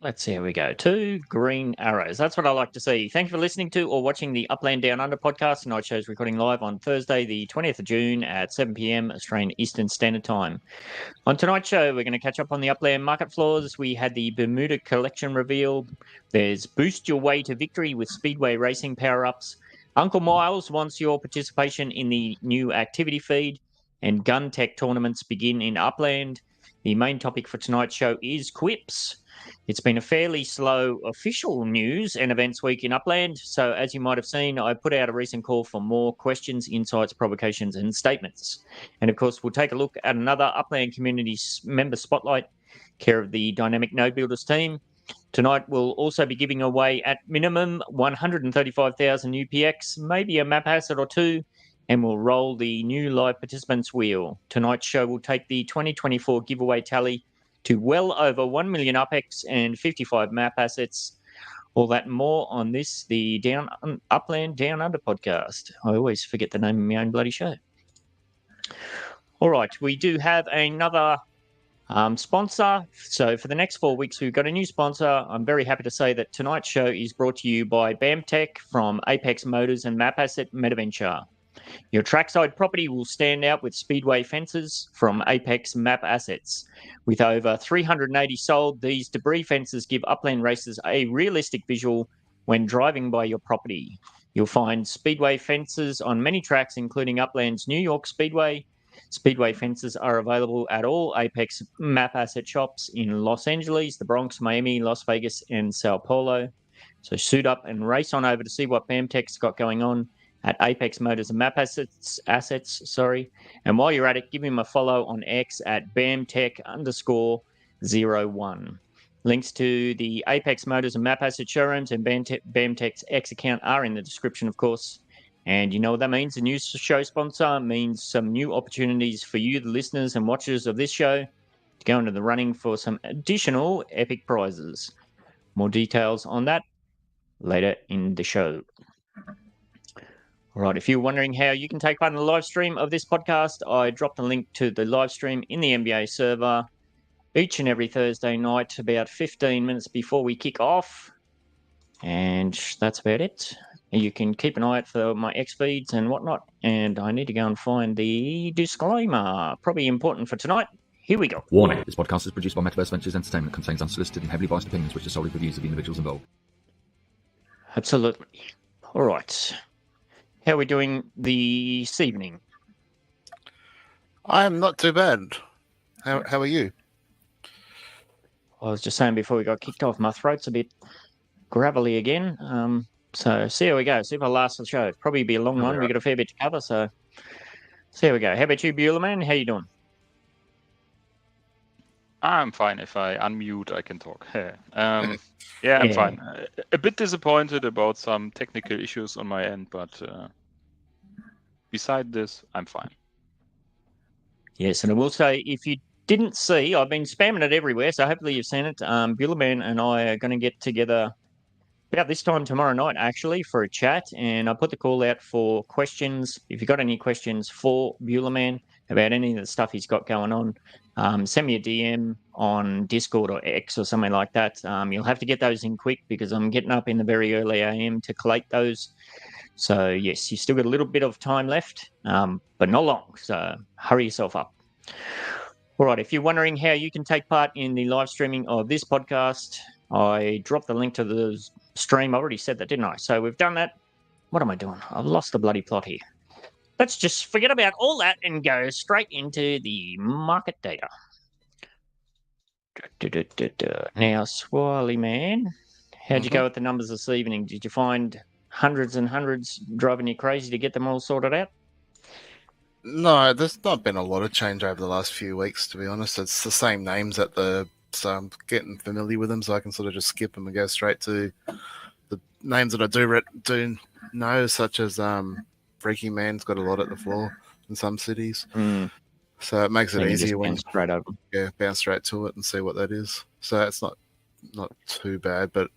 Let's see how we go. 2 green arrows. That's what I like to see. Thank you for listening to or watching the Upland Down Under podcast. Tonight's show is recording live on Thursday, the 20th of June at 7 p.m. Australian Eastern Standard Time. On tonight's show, we're going to catch up on the Upland market floors. We had the Bermuda collection revealed. There's Boost Your Way to Victory with Speedway Racing power-ups. Uncle Miles wants your participation in the new activity feed. And Guntech tournaments begin in Upland. The main topic for tonight's show is QIPS. It's been a fairly slow official news and events week in Upland. So as you might have seen, I put out a recent call for more questions, insights, provocations and statements. And of course, we'll take a look at another Upland Community member spotlight, care of the Dynamic Node Builders team. Tonight, we'll also be giving away at minimum 135,000 UPX, maybe a map asset or two, and we'll roll the new live participants wheel. Tonight's show will take the 2024 giveaway tally to well over 1 million UPX and 55 map assets. All that and more on this, the Upland Down Under podcast. I always forget the name of my own bloody show. All right, we do have another sponsor. So for the next 4 weeks, we've got a new sponsor. I'm very happy to say that tonight's show is brought to you by Guntech from Apex Motors and Map Asset Metaventure. Your trackside property will stand out with speedway fences from Apex Map Assets. With over 380 sold, these debris fences give Upland racers a realistic visual when driving by your property. You'll find speedway fences on many tracks, including Upland's New York Speedway. Speedway fences are available at all Apex Map Asset shops in Los Angeles, the Bronx, Miami, Las Vegas, and Sao Paulo. So suit up and race on over to see what Guntech's got going on at Apex Motors and Map Assets. And while you're at it, give him a follow on X at BAMTech_01. Links to the Apex Motors and Map Asset showrooms and BAMTech's X account are in the description, of course. And you know what that means? A new show sponsor means some new opportunities for you, the listeners and watchers of this show, to go into the running for some additional epic prizes. More details on that later in the show. All right, if you're wondering how you can take part in the live stream of this podcast, I dropped a link to the live stream in the NBA server each and every Thursday night, about 15 minutes before we kick off. And that's about it. You can keep an eye out for my X feeds and whatnot. And I need to go and find the disclaimer, probably important for tonight. Here we go. Warning, this podcast is produced by Metaverse Ventures Entertainment, contains unsolicited and heavily biased opinions which are solely the views of the individuals involved. Absolutely. All right. How are we doing this evening? I am not too bad. How are you? I was just saying before we got kicked off, my throat's a bit gravelly again. So see how we go. See if I last the show. Probably be a long one. We've got a fair bit to cover, so see how we go. How about you, Bueller Man? How you doing? I'm fine. If I unmute, I can talk. Yeah, I'm fine. A bit disappointed about some technical issues on my end, but beside this, I'm fine. Yes, and I will say, if you didn't see, I've been spamming it everywhere, so hopefully you've seen it. Buellerman and I are going to get together about this time tomorrow night, actually, for a chat, and I put the call out for questions. If you've got any questions for Buellerman about any of the stuff he's got going on, send me a DM on Discord or X or something like that. You'll have to get those in quick because I'm getting up in the very early AM to collate those. So, yes, you've still got a little bit of time left, but not long. So hurry yourself up. All right, if you're wondering how you can take part in the live streaming of this podcast, I dropped the link to the stream. I already said that, didn't I? So we've done that. What am I doing? I've lost the bloody plot here. Let's just forget about all that and go straight into the market data. Now, Swirly Man, how'd you go with the numbers this evening? Did you find hundreds and hundreds driving you crazy to get them all sorted out? No, there's not been a lot of change over the last few weeks, to be honest. It's the same names so I'm getting familiar with them, so I can sort of just skip them and go straight to the names that I do know, such as Freaky Man's got a lot at the floor in some cities. So it makes it easier when you bounce straight to it and see what that is. So it's not too bad, but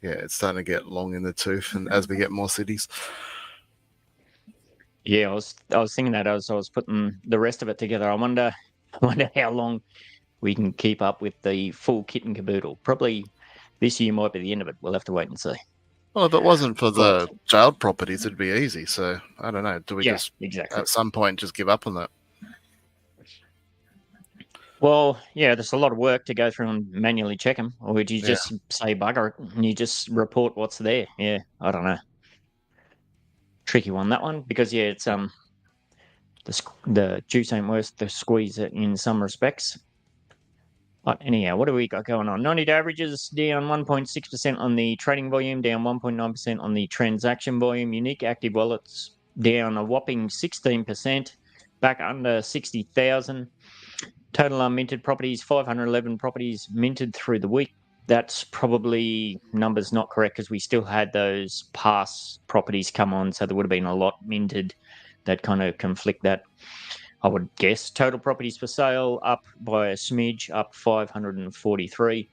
yeah, it's starting to get long in the tooth, and as we get more cities. Yeah, I was thinking that as I was putting the rest of it together. I wonder how long we can keep up with the full kit and caboodle. Probably this year might be the end of it. We'll have to wait and see. Well, if it wasn't for the jailed properties, it'd be easy. So I don't know. Do we just exactly at some point just give up on that? Well, yeah, there's a lot of work to go through and manually check them, or would you just say bugger it and you just report what's there? Yeah, I don't know. Tricky one, that one, because it's the juice ain't worth the squeeze in some respects. But anyhow, what do we got going on? 90-day averages down 1.6% on the trading volume, down 1.9% on the transaction volume. Unique active wallets down a whopping 16%, back under 60,000. Total unminted properties, 511 properties minted through the week. That's probably numbers not correct because we still had those past properties come on, so there would have been a lot minted that kind of conflict that, I would guess. Total properties for sale up by a smidge, up 543.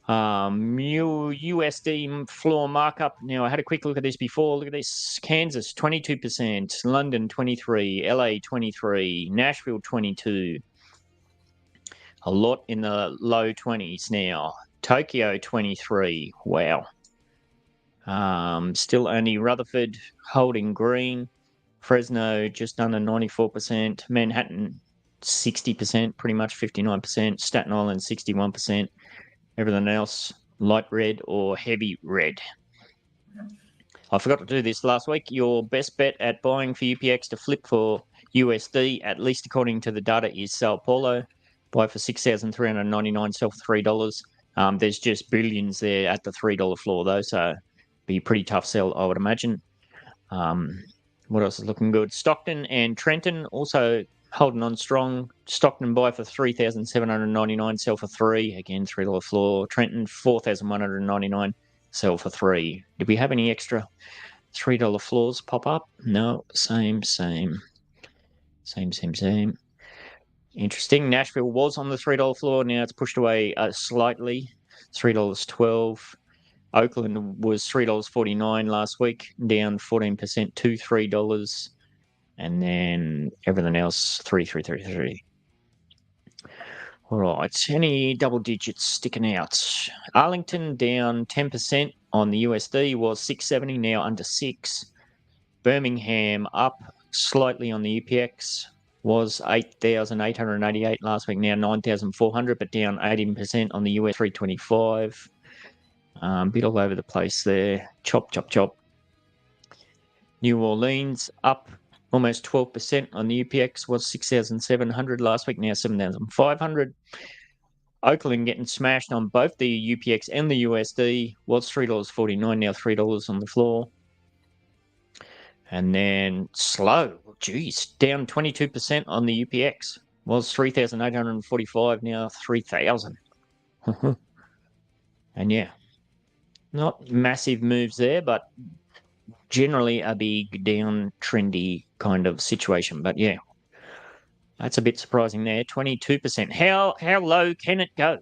USD floor markup. Now, I had a quick look at this before. Look at this. Kansas, 22%. London, 23%. LA, 23%. Nashville, 22%. A lot in the low 20s now. Tokyo, 23%. Wow. Still only Rutherford holding green. Fresno, just under 94%. Manhattan, 60%, pretty much 59%. Staten Island, 61%. Everything else, light red or heavy red. I forgot to do this last week. Your best bet at buying for UPX to flip for USD, at least according to the data, is Sao Paulo. Buy for $6,399, sell for $3. There's just billions there at the $3 floor, though, so be a pretty tough sell, I would imagine. What else is looking good? Stockton and Trenton also holding on strong. Stockton buy for $3,799, sell for $3. Again, $3 floor. Trenton, $4,199, sell for $3. Did we have any extra $3 floors pop up? No, same. Interesting. Nashville was on the $3 floor. Now it's pushed away slightly. $3.12. Oakland was $3.49 last week, down 14% to $3. And then everything else, 3. All right. Any double digits sticking out? Arlington down 10% on the USD, was $6.70, now under 6. Birmingham up slightly on the UPX, was 8,888 last week, now 9,400, but down 18% on the US, 325. Bit all over the place there. Chop. New Orleans up almost 12% on the UPX, was 6,700 last week, now 7,500. Oakland getting smashed on both the UPX and the USD, was $3.49, now $3 on the floor. And then slow, down 22% on the UPX, was 3,845, now 3,000. And yeah, not massive moves there, but generally a big down trendy kind of situation. But yeah, that's a bit surprising there. 22%. How low can it go?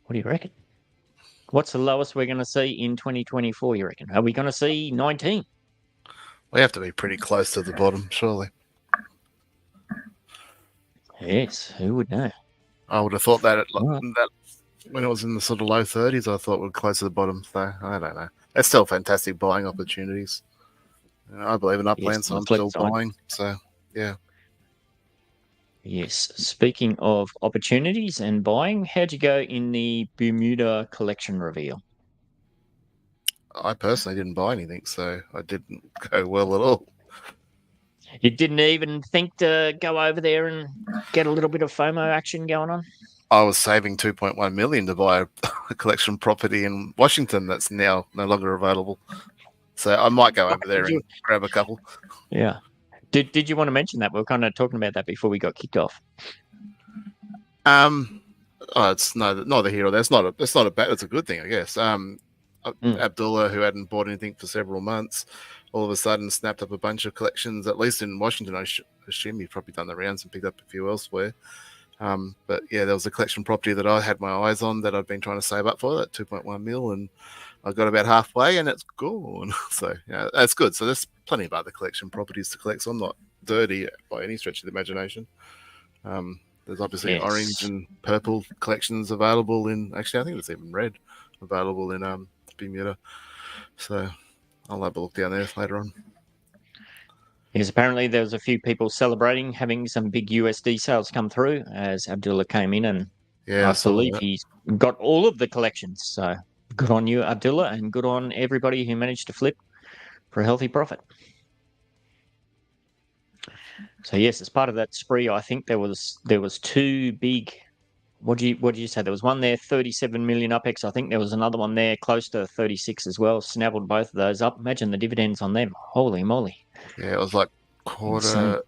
What do you reckon? What's the lowest we're going to see in 2024, you reckon? Are we going to see 19? We have to be pretty close to the bottom, surely. Yes, who would know? I would have thought that when it was in the sort of low 30s, I thought we're close to the bottom. So I don't know. That's still fantastic buying opportunities. I believe in Upland, so I'm still buying. So, yeah. Yes. Speaking of opportunities and buying, how'd you go in the Bermuda collection reveal? I personally didn't buy anything, so I didn't go well at all. You didn't even think to go over there and get a little bit of FOMO action going on? I was saving $2.1 million to buy a collection property in Washington that's now no longer available. So I might go over there and grab a couple. Yeah. Did you want to mention that? We were kind of talking about that before we got kicked off. It's neither here or there. It's not a bad. It's a good thing, I guess. Abdullah, who hadn't bought anything for several months, all of a sudden snapped up a bunch of collections. At least in Washington, I assume he'd probably done the rounds and picked up a few elsewhere. But yeah, there was a collection property that I had my eyes on that I'd been trying to save up for, that 2.1 mil, and I got about halfway and it's gone. So yeah, that's good. So there's plenty of other collection properties to collect. So I'm not dirty by any stretch of the imagination. There's obviously Yes. orange and purple collections available in. Actually, I think there's even red available in Bermuda. So I'll have a look down there later on. Yes, apparently there was a few people celebrating having some big USD sales come through as Abdullah came in, and Yeah, I believe he's got all of the collections. So good on you, Abdullah, and good on everybody who managed to flip for a healthy profit. So yes, as part of that spree, I think there was two big. What do you say? There was one there, 37 million UPX. I think there was another one there, close to 36 as well. Snapped both of those up. Imagine the dividends on them. Holy moly! Yeah, it was like quarter. Insane.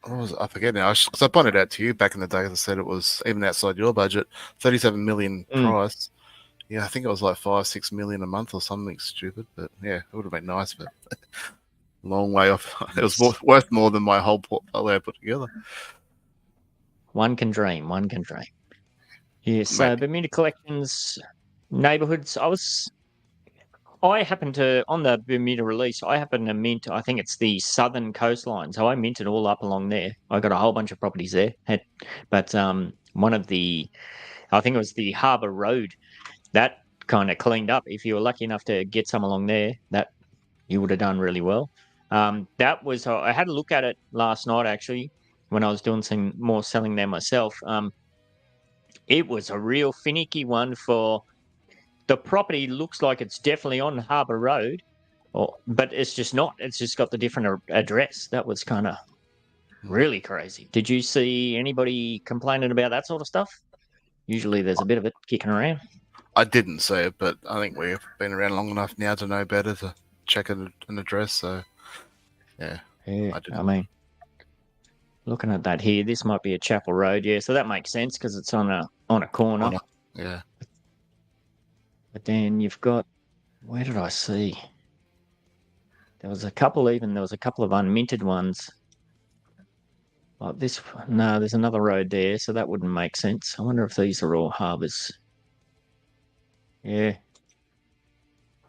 What was it? I forget now. Because I pointed out to you back in the day, as I said, it was even outside your budget, 37 million price. Yeah, I think it was like 5-6 million a month or something stupid. But yeah, it would have been nice, but long way off. It was worth more than my whole portfolio put together. One can dream. One can dream. Yes. So Bermuda Collections neighborhoods. I happened to, on the Bermuda release, I happened to mint, I think it's the southern coastline. So I minted all up along there. I got a whole bunch of properties there. But one of the, I think it was the Harbour Road, that kind of cleaned up. If you were lucky enough to get some along there, that you would have done really well. That was, I had a look at it last night, actually, when I was doing some more selling there myself. It was a real finicky one for the property. Looks like it's definitely on Harbour Road, but it's just not. It's just got the different address. That was kind of really crazy. Did you see anybody complaining about that sort of stuff? Usually there's a bit of it kicking around. I didn't see it, but I think we've been around long enough now to know better to check an address. So, yeah. I mean, looking at that here, this might be a Chapel Road. Yeah, so that makes sense because it's on a corner. Yeah. But then you've got, where did I see? There was a couple of unminted ones. Like this, no, there's another road there, so that wouldn't make sense. I wonder if these are all harbours. Yeah.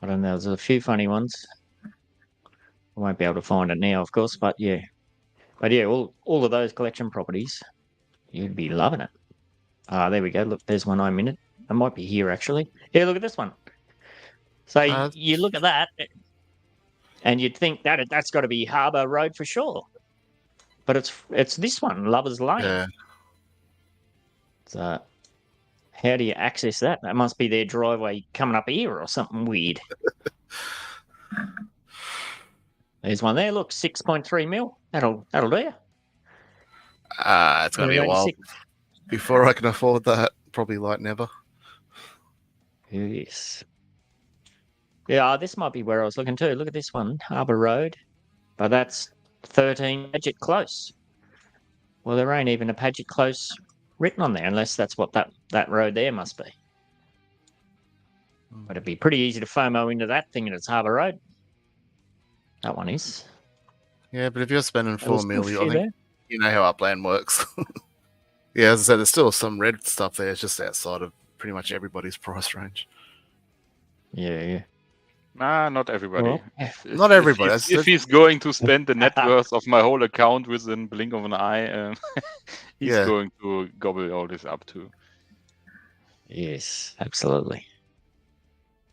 I don't know, there's a few funny ones. I won't be able to find it now, of course, but yeah. But yeah, all of those collection properties, you'd be loving it. There we go. Look, there's one I minted. It might be here, actually. Yeah, look at this one. So you look at that, and you'd think that's got to be Harbour Road for sure. But it's this one, Lovers Lane. Yeah. So how do you access that? That must be their driveway coming up here or something weird. There's one there. Look, 6.3 mil. That'll do you. It's going to be a while before I can afford that. Probably like never. Yes. Yeah, this might be where I was looking too. Look at this one, Harbour Road. But that's 13 Paget Close. Well, there ain't even a Paget Close written on there, unless that's what that road there must be. But it'd be pretty easy to FOMO into that thing, and it's Harbour Road. That one is. Yeah, but if you're spending $4 million, I think you know how Upland works. Yeah, as I said, there's still some red stuff there. It's just outside of pretty much everybody's price range. Yeah. Nah, not everybody. Well, not everybody. If he's going to spend the net worth of my whole account within blink of an eye, he's going to gobble all this up too. Yes, absolutely.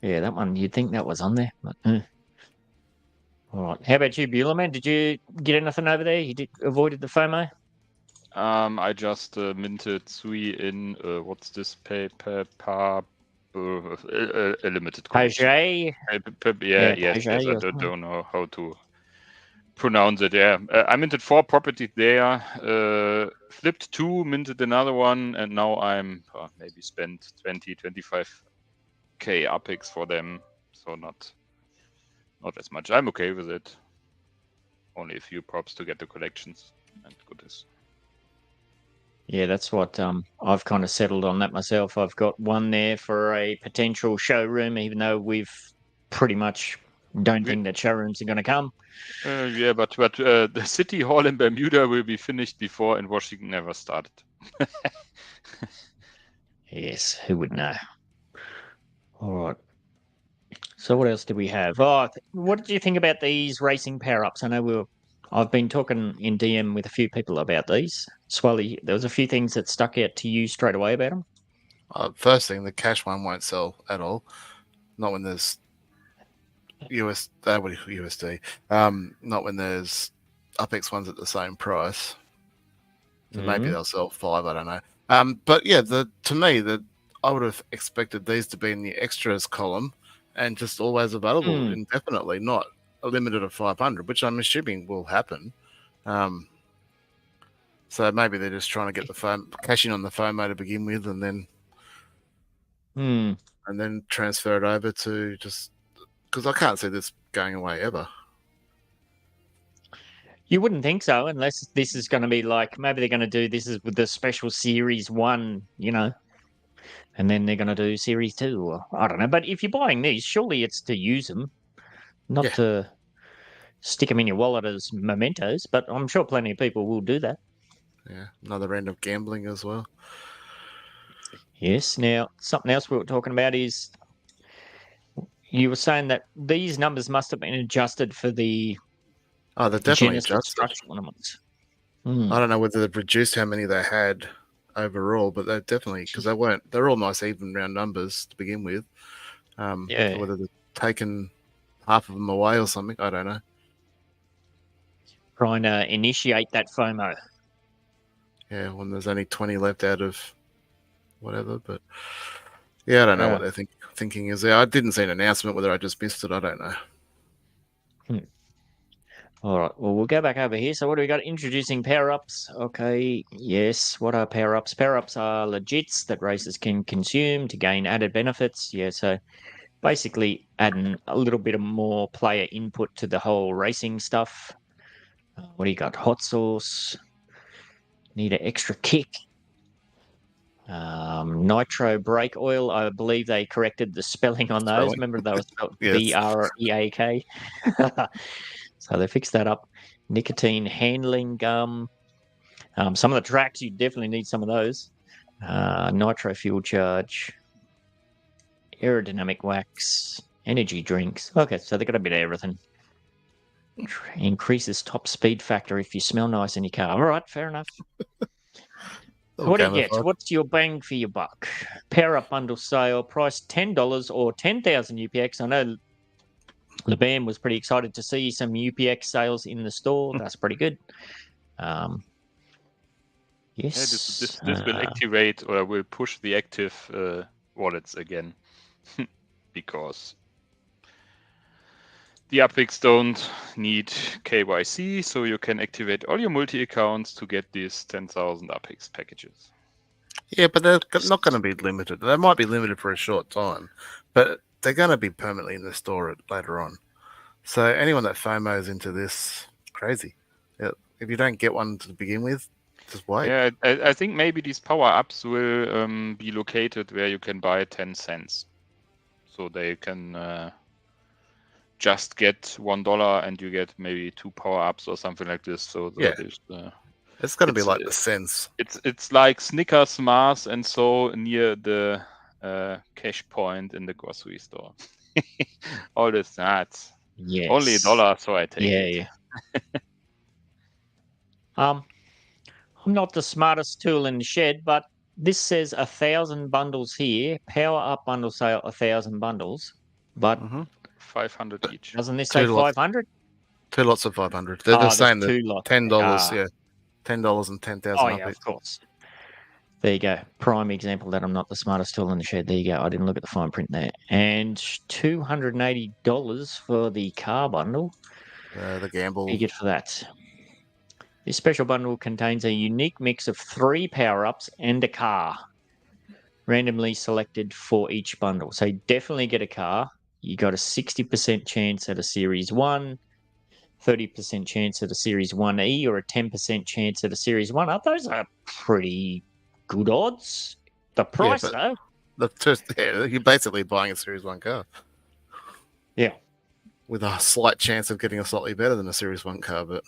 Yeah, that one, you'd think that was on there. But, all right. How about you, Bueller, man? Did you get anything over there? You avoided the FOMO? I just minted 3 in, what's this paper? A limited Paget? Yes, I don't know how to pronounce it. Yeah, I minted 4 properties there, flipped 2, minted another one, and now I'm maybe spent 20-25k UPX for them. So not as much. I'm okay with it. Only a few props to get the collections and goodness. Yeah, that's what I've kind of settled on that myself. I've got one there for a potential showroom, even though we've pretty much don't think that showrooms are going to come. Yeah, but the city hall in Bermuda will be finished before in Washington ever started. Yes, who would know? All right. So what else do we have? Oh, what did you think about these racing power-ups? I know I've been talking in DM with a few people about these. Swally, there was a few things that stuck out to you straight away about them. First thing, the cash one won't sell at all. Not when there's USD. Not when there's UpX ones at the same price. So maybe they'll sell 5. I don't know. But yeah, to me, I would have expected these to be in the extras column and just always available indefinitely, not limited of 500, which I'm assuming will happen. So maybe they're just trying to get the cash in on the FOMO to begin with, and then transfer it over to just because I can't see this going away ever. You wouldn't think so, unless this is going to be like maybe they're going to do this is with the special Series 1, and then they're going to do Series 2, or I don't know. But if you're buying these, surely it's to use them, not to stick them in your wallet as mementos. But I'm sure plenty of people will do that. Yeah, another end of gambling as well. Yes. Now, something else we were talking about is you were saying that these numbers must have been adjusted for the they're definitely adjusted. Structural elements. I don't know whether they've reduced how many they had overall, but they're definitely, because they're all nice even round numbers to begin with. Whether they've taken half of them away or something, I don't know. Trying to initiate that FOMO. Yeah, when there's only 20 left out of whatever, but yeah, I don't know what they're thinking is there. I didn't see an announcement, whether I just missed it, I don't know. All right, well, we'll go back over here. So what do we got? Introducing power-ups. Okay, yes. What are power-ups? Power-ups are legits that racers can consume to gain added benefits. Yeah, so basically adding a little bit of more player input to the whole racing stuff. What do you got? Hot sauce. Need an extra kick. Nitro brake oil. I believe they corrected the spelling on those. Remember they were spelled BREAK. So they fixed that up. Nicotine handling gum. Some of the tracks, you definitely need some of those. Nitro fuel charge. Aerodynamic wax. Energy drinks. Okay, so they got a bit of everything. Increases top speed factor if you smell nice in your car. All right, fair enough. What do you get? What's your bang for your buck? Power up bundle sale, price $10 or 10,000 UPX. I know LeBam was pretty excited to see some UPX sales in the store. That's pretty good. Yes. Yeah, this will activate or will push the active wallets again because the UpX don't need KYC, so you can activate all your multi-accounts to get these 10,000 UpX packages. Yeah, but they're not going to be limited. They might be limited for a short time, but they're going to be permanently in the store later on. So anyone that FOMOs into this, crazy. If you don't get one to begin with, just wait. Yeah, I think maybe these power-ups will be located where you can buy 10 cents. So they can just get $1 and you get maybe 2 power-ups or something like this. So it's going to be like the cents. It's like Snickers, Mars, and so near the cash point in the grocery store. All this nuts. Yes. Only $1, so I take it. Yeah. I'm not the smartest tool in the shed, but this says 1,000 bundles here. Power up bundle sale 1,000 bundles, but 500 each. Doesn't this say 500? 2 lots of 500. They're just saying that $10. Yeah, $10 and 10,000. Oh yeah, of course. There you go. Prime example that I'm not the smartest tool in the shed. There you go. I didn't look at the fine print there. And $280 for the car bundle. The gamble. What do you get for that? This special bundle contains a unique mix of 3 power-ups and a car, randomly selected for each bundle. So you definitely get a car. You got a 60% chance at a Series 1, 30% chance at a Series 1E, or a 10% chance at a Series 1 up. Those are pretty good odds. The price, though. You're basically buying a Series 1 car. Yeah. With a slight chance of getting a slightly better than a Series 1 car, but,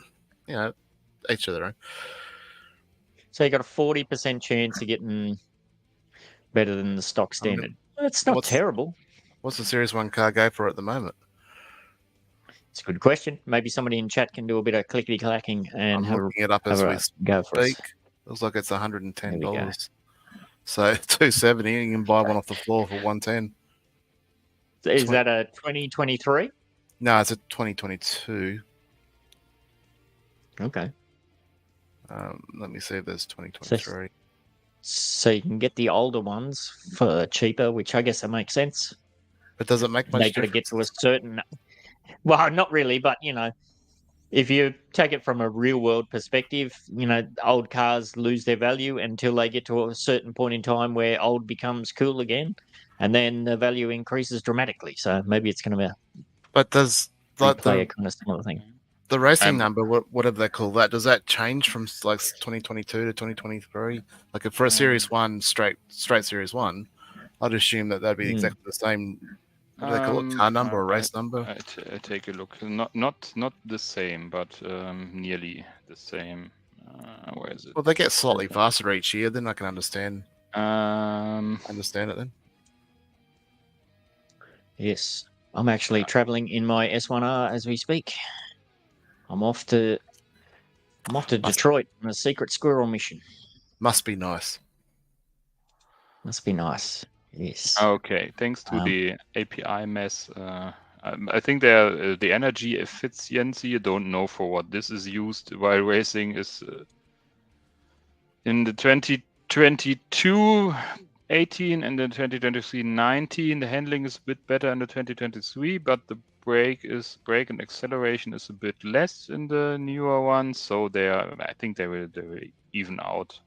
each of their own. So you got a 40% chance of getting better than the stock standard. It's not terrible. What's the Series 1 car go for at the moment? It's a good question. Maybe somebody in chat can do a bit of clickety clacking and I'm looking it up as we go for us. speak. Looks like it's $110. There we go. So $270, you can buy one off the floor for $110. Is that a 2023? No, it's a 2022. Okay. Let me see if there's 2023. So you can get the older ones for cheaper, which I guess that makes sense. But does it make much They got to get to a certain. Well, not really, but if you take it from a real world perspective, old cars lose their value until they get to a certain point in time where old becomes cool again, and then the value increases dramatically. So maybe it's going to But does play a kind of similar thing. The racing number, whatever they call that, does that change from like 2022 to 2023? Like for a Series 1, straight Series 1, I'd assume that'd be exactly the same. What do they call it? Car number or race number? I take a look. Not the same, but nearly the same. Where is it? Well, they get slightly faster each year. Then I can understand. Understand it then. Yes, I'm actually traveling in my S1R as we speak. I'm off to Detroit on a secret squirrel mission. Must be nice. Must be nice. Yes. Okay. Thanks to the API mess, I think the energy efficiency. I don't know for what this is used while racing is in the 2022 18 and then 2023 19. The handling is a bit better in the 2023, but the brake and acceleration is a bit less in the newer ones. So I think they will even out.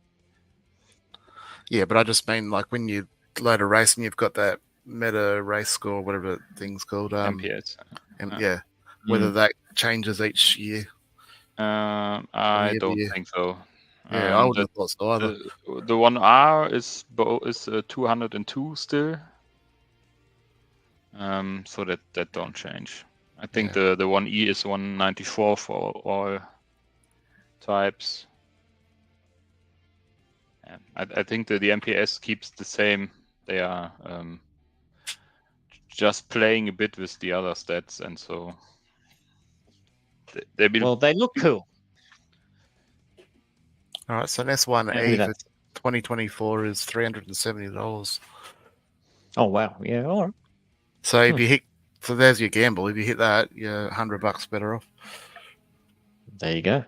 Yeah, but I just mean like when you load a race and you've got that meta race score, whatever that thing's called. MPS. Yeah. Whether that changes each year. I don't think so. Yeah, I wouldn't have thought so either. The 1R is 202 still. So that don't change. I think the 1E is 194 for all types. Yeah, I think the MPS keeps the same. They are just playing a bit with the other stats, and so they look cool. All right, so S1E for 2024 is $370. Oh wow, yeah, all right. So if you hit, so there's your gamble. If you hit that, you're $100 better off. There you go.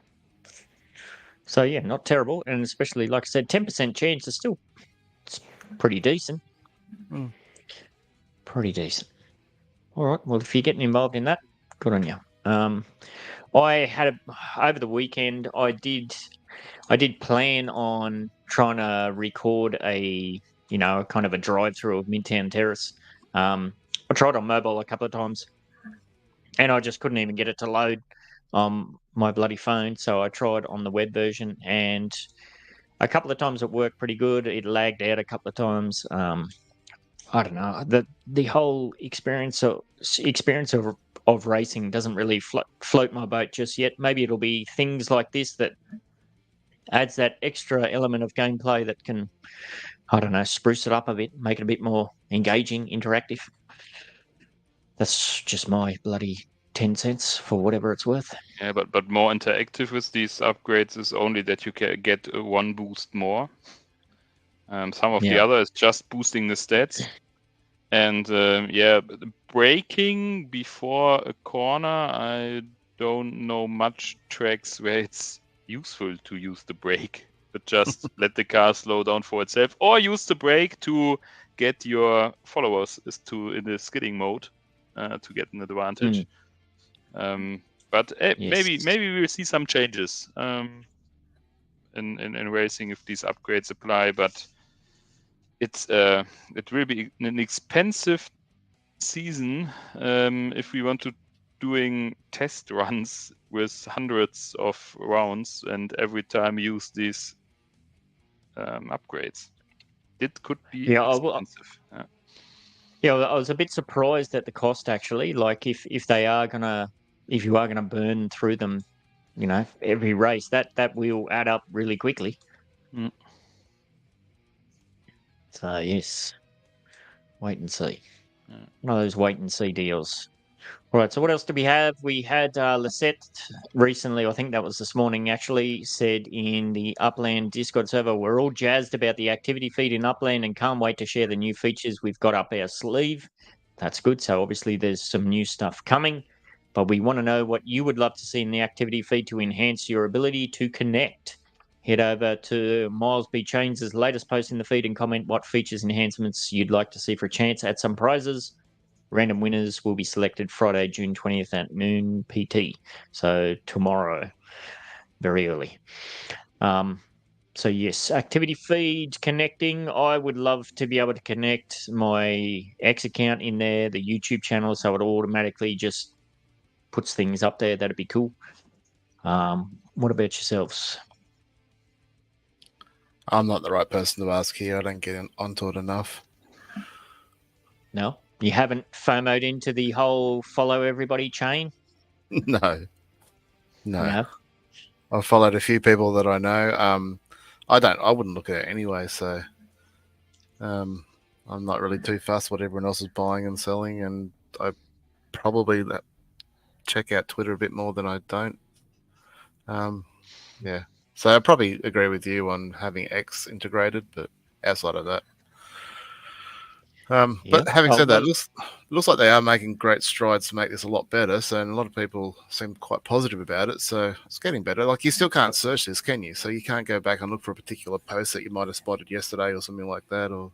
So yeah, not terrible, and especially like I said, 10% chance is still pretty decent. Pretty decent. All right. Well, if you're getting involved in that, good on you. I had over the weekend. I did plan on trying to record a kind of a drive through of Midtown Terrace. I tried on mobile a couple of times, and I just couldn't even get it to load on my bloody phone. So I tried on the web version, and a couple of times it worked pretty good. It lagged out a couple of times. I don't know. The whole experience of racing doesn't really float my boat just yet. Maybe it'll be things like this that adds that extra element of gameplay that can, I don't know, spruce it up a bit, make it a bit more engaging, interactive. That's just my bloody 10 cents for whatever it's worth. Yeah, but more interactive with these upgrades is only that you can get one boost more. Some of the other is just boosting the stats. And braking before a corner, I don't know much tracks where it's useful to use the brake, but just let the car slow down for itself, or use the brake to get your followers in the skidding mode to get an advantage. But maybe we will see some changes in racing if these upgrades apply, but it will be an expensive season if we want to doing test runs with hundreds of rounds and every time use these upgrades. It could be expensive. Yeah, I was a bit surprised at the cost actually. Like if you are gonna burn through them, every race, that will add up really quickly. So yes, wait and see. One of those wait and see deals. All right, so what else do we have? We had Lisette recently, I think that was this morning, actually said in the Upland Discord server, we're all jazzed about the activity feed in Upland and can't wait to share the new features we've got up our sleeve. That's good. So obviously there's some new stuff coming, but we want to know what you would love to see in the activity feed to enhance your ability to connect. Head over to Miles B. Chains' latest post in the feed and comment what features enhancements you'd like to see for a chance at some prizes. Random winners will be selected Friday, June 20th at noon PT. So tomorrow, very early. So yes, activity feed connecting. I would love to be able to connect my X account in there, the YouTube channel, so it automatically just puts things up there. That'd be cool. What about yourselves? I'm not the right person to ask here. I don't get onto it enough. No? You haven't FOMO'd into the whole follow everybody chain? No. I've followed a few people that I know. I wouldn't look at it anyway, so I'm not really too fussed what everyone else is buying and selling, and I probably check out Twitter a bit more than I don't. Yeah. So I probably agree with you on having X integrated, but outside of that. But having said that, it looks like they are making great strides to make this a lot better. So, and a lot of people seem quite positive about it. So it's getting better. Like, you still can't search this, can you? So you can't go back and look for a particular post that you might have spotted yesterday or something like that. Or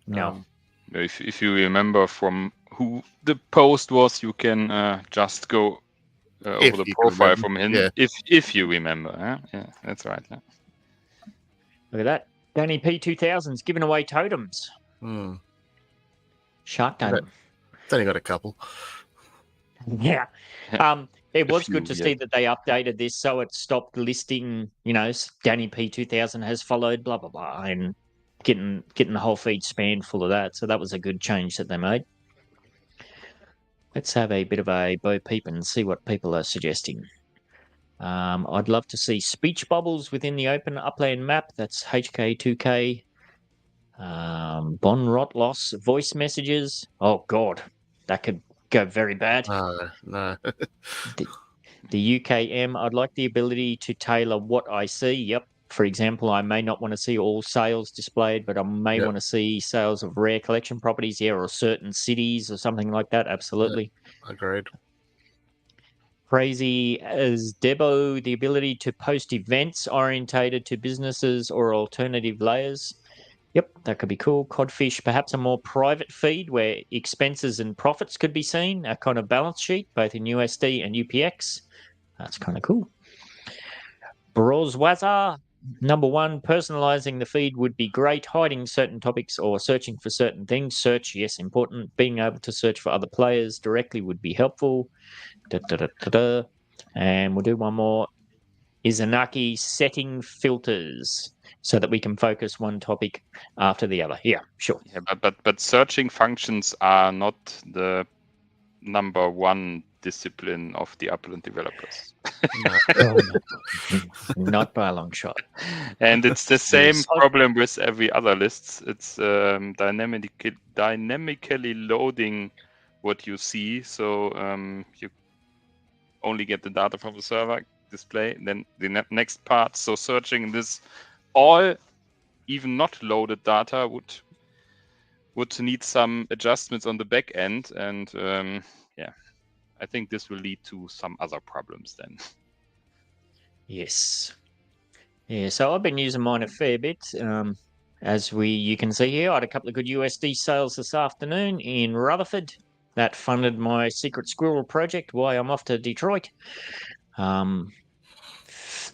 no. If you remember from who the post was, you can just go over the profile from him. Yeah. If you remember, yeah, that's right. Yeah. Look at that. Danny P2000's giving away totems. Shark totem. It's only got a couple. Yeah. It was good to see that they updated this so it stopped listing, Danny P2000 has followed, blah, blah, blah, and getting the whole feed spammed full of that. So that was a good change that they made. Let's have a bit of a bo peep and see what people are suggesting. I'd love to see speech bubbles within the open Upland map. That's HK2K. Bon rot loss, voice messages. Oh, God. That could go very bad. No. The UKM, I'd like the ability to tailor what I see. Yep. For example, I may not want to see all sales displayed, but I may want to see sales of rare collection properties, or certain cities or something like that. Absolutely. Agreed. Crazy as Debo, the ability to post events orientated to businesses or alternative layers. Yep, that could be cool. Codfish, perhaps a more private feed where expenses and profits could be seen, a kind of balance sheet, both in USD and UPX. That's kind of cool. Brozwaza, number one, personalizing the feed would be great. Hiding certain topics or searching for certain things. Search, yes, important. Being able to search for other players directly would be helpful. And we'll do one more. Izanaki, setting filters so that we can focus one topic after the other. Yeah, sure. Yeah, but searching functions are not the number one discipline of the Upland developers. Not by a long shot. And it's the same problem with every other list. It's dynamically loading what you see. So you only get the data from the server display, then the next part. So searching this all even not loaded data would need some adjustments on the back end, and I think this will lead to some other problems then. Yes. Yeah, so I've been using mine a fair bit. As you can see here, I had a couple of good USD sales this afternoon in Rutherford. That funded my Secret Squirrel project while I'm off to Detroit.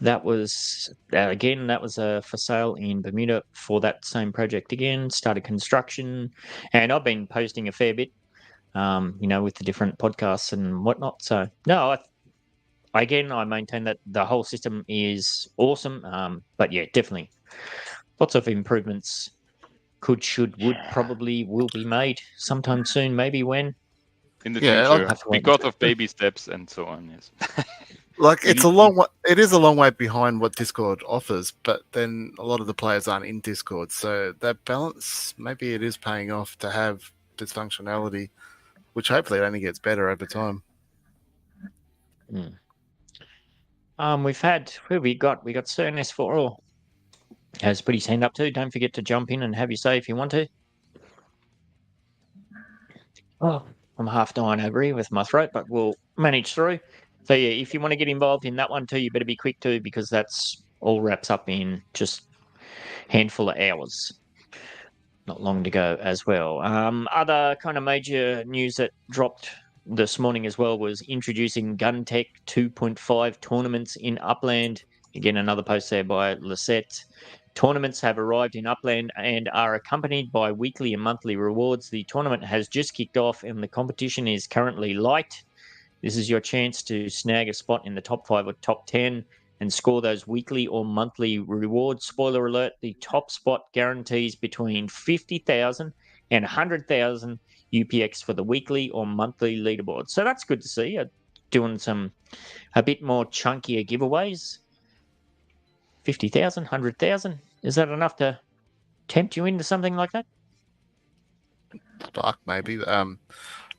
That was, again, for sale in Bermuda for that same project again. Started construction. And I've been posting a fair bit, with the different podcasts and whatnot. So, no, I maintain that the whole system is awesome. But yeah, definitely lots of improvements would probably will be made sometime soon, maybe when. In the future, because of baby steps and so on, yes. Like, it's a long way. It is a long way behind what Discord offers, but then a lot of the players aren't in Discord, so that balance, maybe it is paying off to have this functionality which hopefully only gets better over time. We've had, who have we got? We got CNS4 has put his hand up too. Don't forget to jump in and have your say if you want to. Oh, I'm half dying over here with my throat, but we'll manage through. So yeah, if you want to get involved in that one too, you better be quick too, because that's all wraps up in just a handful of hours. Not long to go as well. Other kind of major news that dropped this morning as well was introducing Guntech 2.5 tournaments in Upland. Again, another post there by Lisette. Tournaments have arrived in Upland and are accompanied by weekly and monthly rewards. The tournament has just kicked off and the competition is currently light. This is your chance to snag a spot in the top 5 or top 10 and score those weekly or monthly rewards. Spoiler alert, the top spot guarantees between 50,000 and 100,000 UPX for the weekly or monthly leaderboard. So that's good to see. Doing a bit more chunkier giveaways. 50,000, 100,000. Is that enough to tempt you into something like that? Fuck, maybe.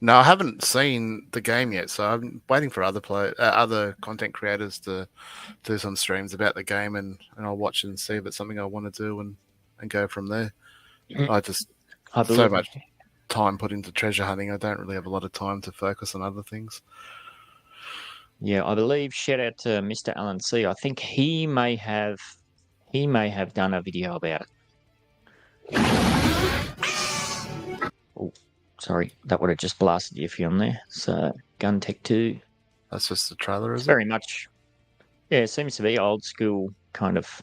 No, I haven't seen the game yet, so I'm waiting for other content creators to do some streams about the game, and I'll watch it and see if it's something I want to do and go from there. I so much time put into treasure hunting. I don't really have a lot of time to focus on other things. Yeah, I believe, shout out to Mr. Alan C. I think he may have done a video about it. Oh, sorry, that would have just blasted you if you're on there. So Guntech 2. That's just the trailer, is it? Very much. Yeah, it seems to be old school kind of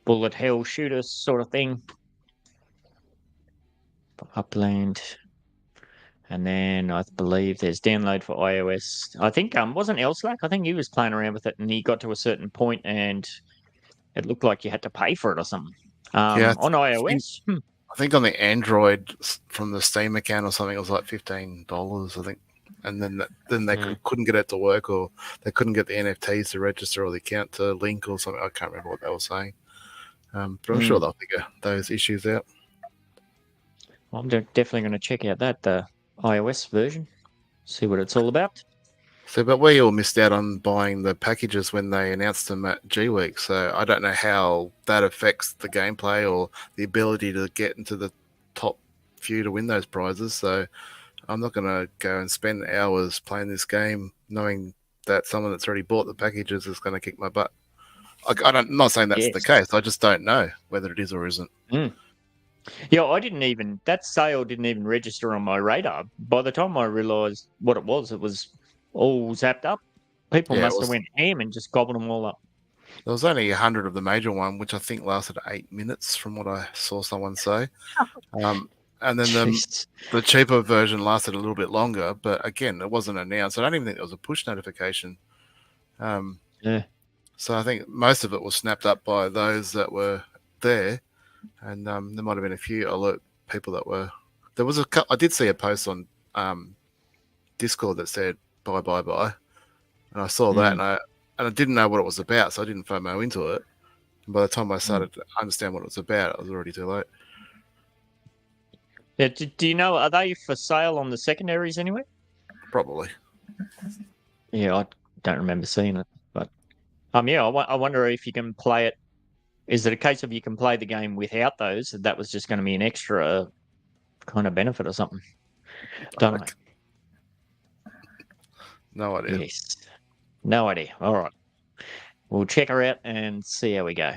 bullet hell shooter sort of thing. Upland. And then I believe there's download for iOS. I think wasn't Elslack? I think he was playing around with it and he got to a certain point and it looked like you had to pay for it or something. Yeah, on iOS. I think on the Android from the Steam account or something, it was like $15, I think. And then they couldn't get it to work, or they couldn't get the NFTs to register or the account to link or something. I can't remember what they were saying. But I'm sure they'll figure those issues out. I'm definitely going to check out the iOS version, see what it's all about. So, but we all missed out on buying the packages when they announced them at G Week. So I don't know how that affects the gameplay or the ability to get into the top few to win those prizes. So I'm not going to go and spend hours playing this game knowing that someone that's already bought the packages is going to kick my butt. I'm not saying that's the case. I just don't know whether it is or isn't. Yeah, that sale didn't even register on my radar. By the time I realised what it was all zapped up. People must have went ham and just gobbled them all up. There was only 100 of the major one, which I think lasted 8 minutes from what I saw someone say. And then the cheaper version lasted a little bit longer, but again, it wasn't announced. I don't even think there was a push notification. So I think most of it was snapped up by those that were there, and there might have been a few alert people that were. There was I did see a post on Discord that said bye, and I saw that, and I didn't know what it was about, so I didn't FOMO into it. And by the time I started to understand what it was about, it was already too late. Yeah, do you know, are they for sale on the secondaries anyway? Probably. Yeah, I don't remember seeing it, but I wonder if you can play it. Is it a case of you can play the game without those? That was just going to be an extra kind of benefit or something. Don't know. No idea. Yes. No idea. All right. We'll check her out and see how we go.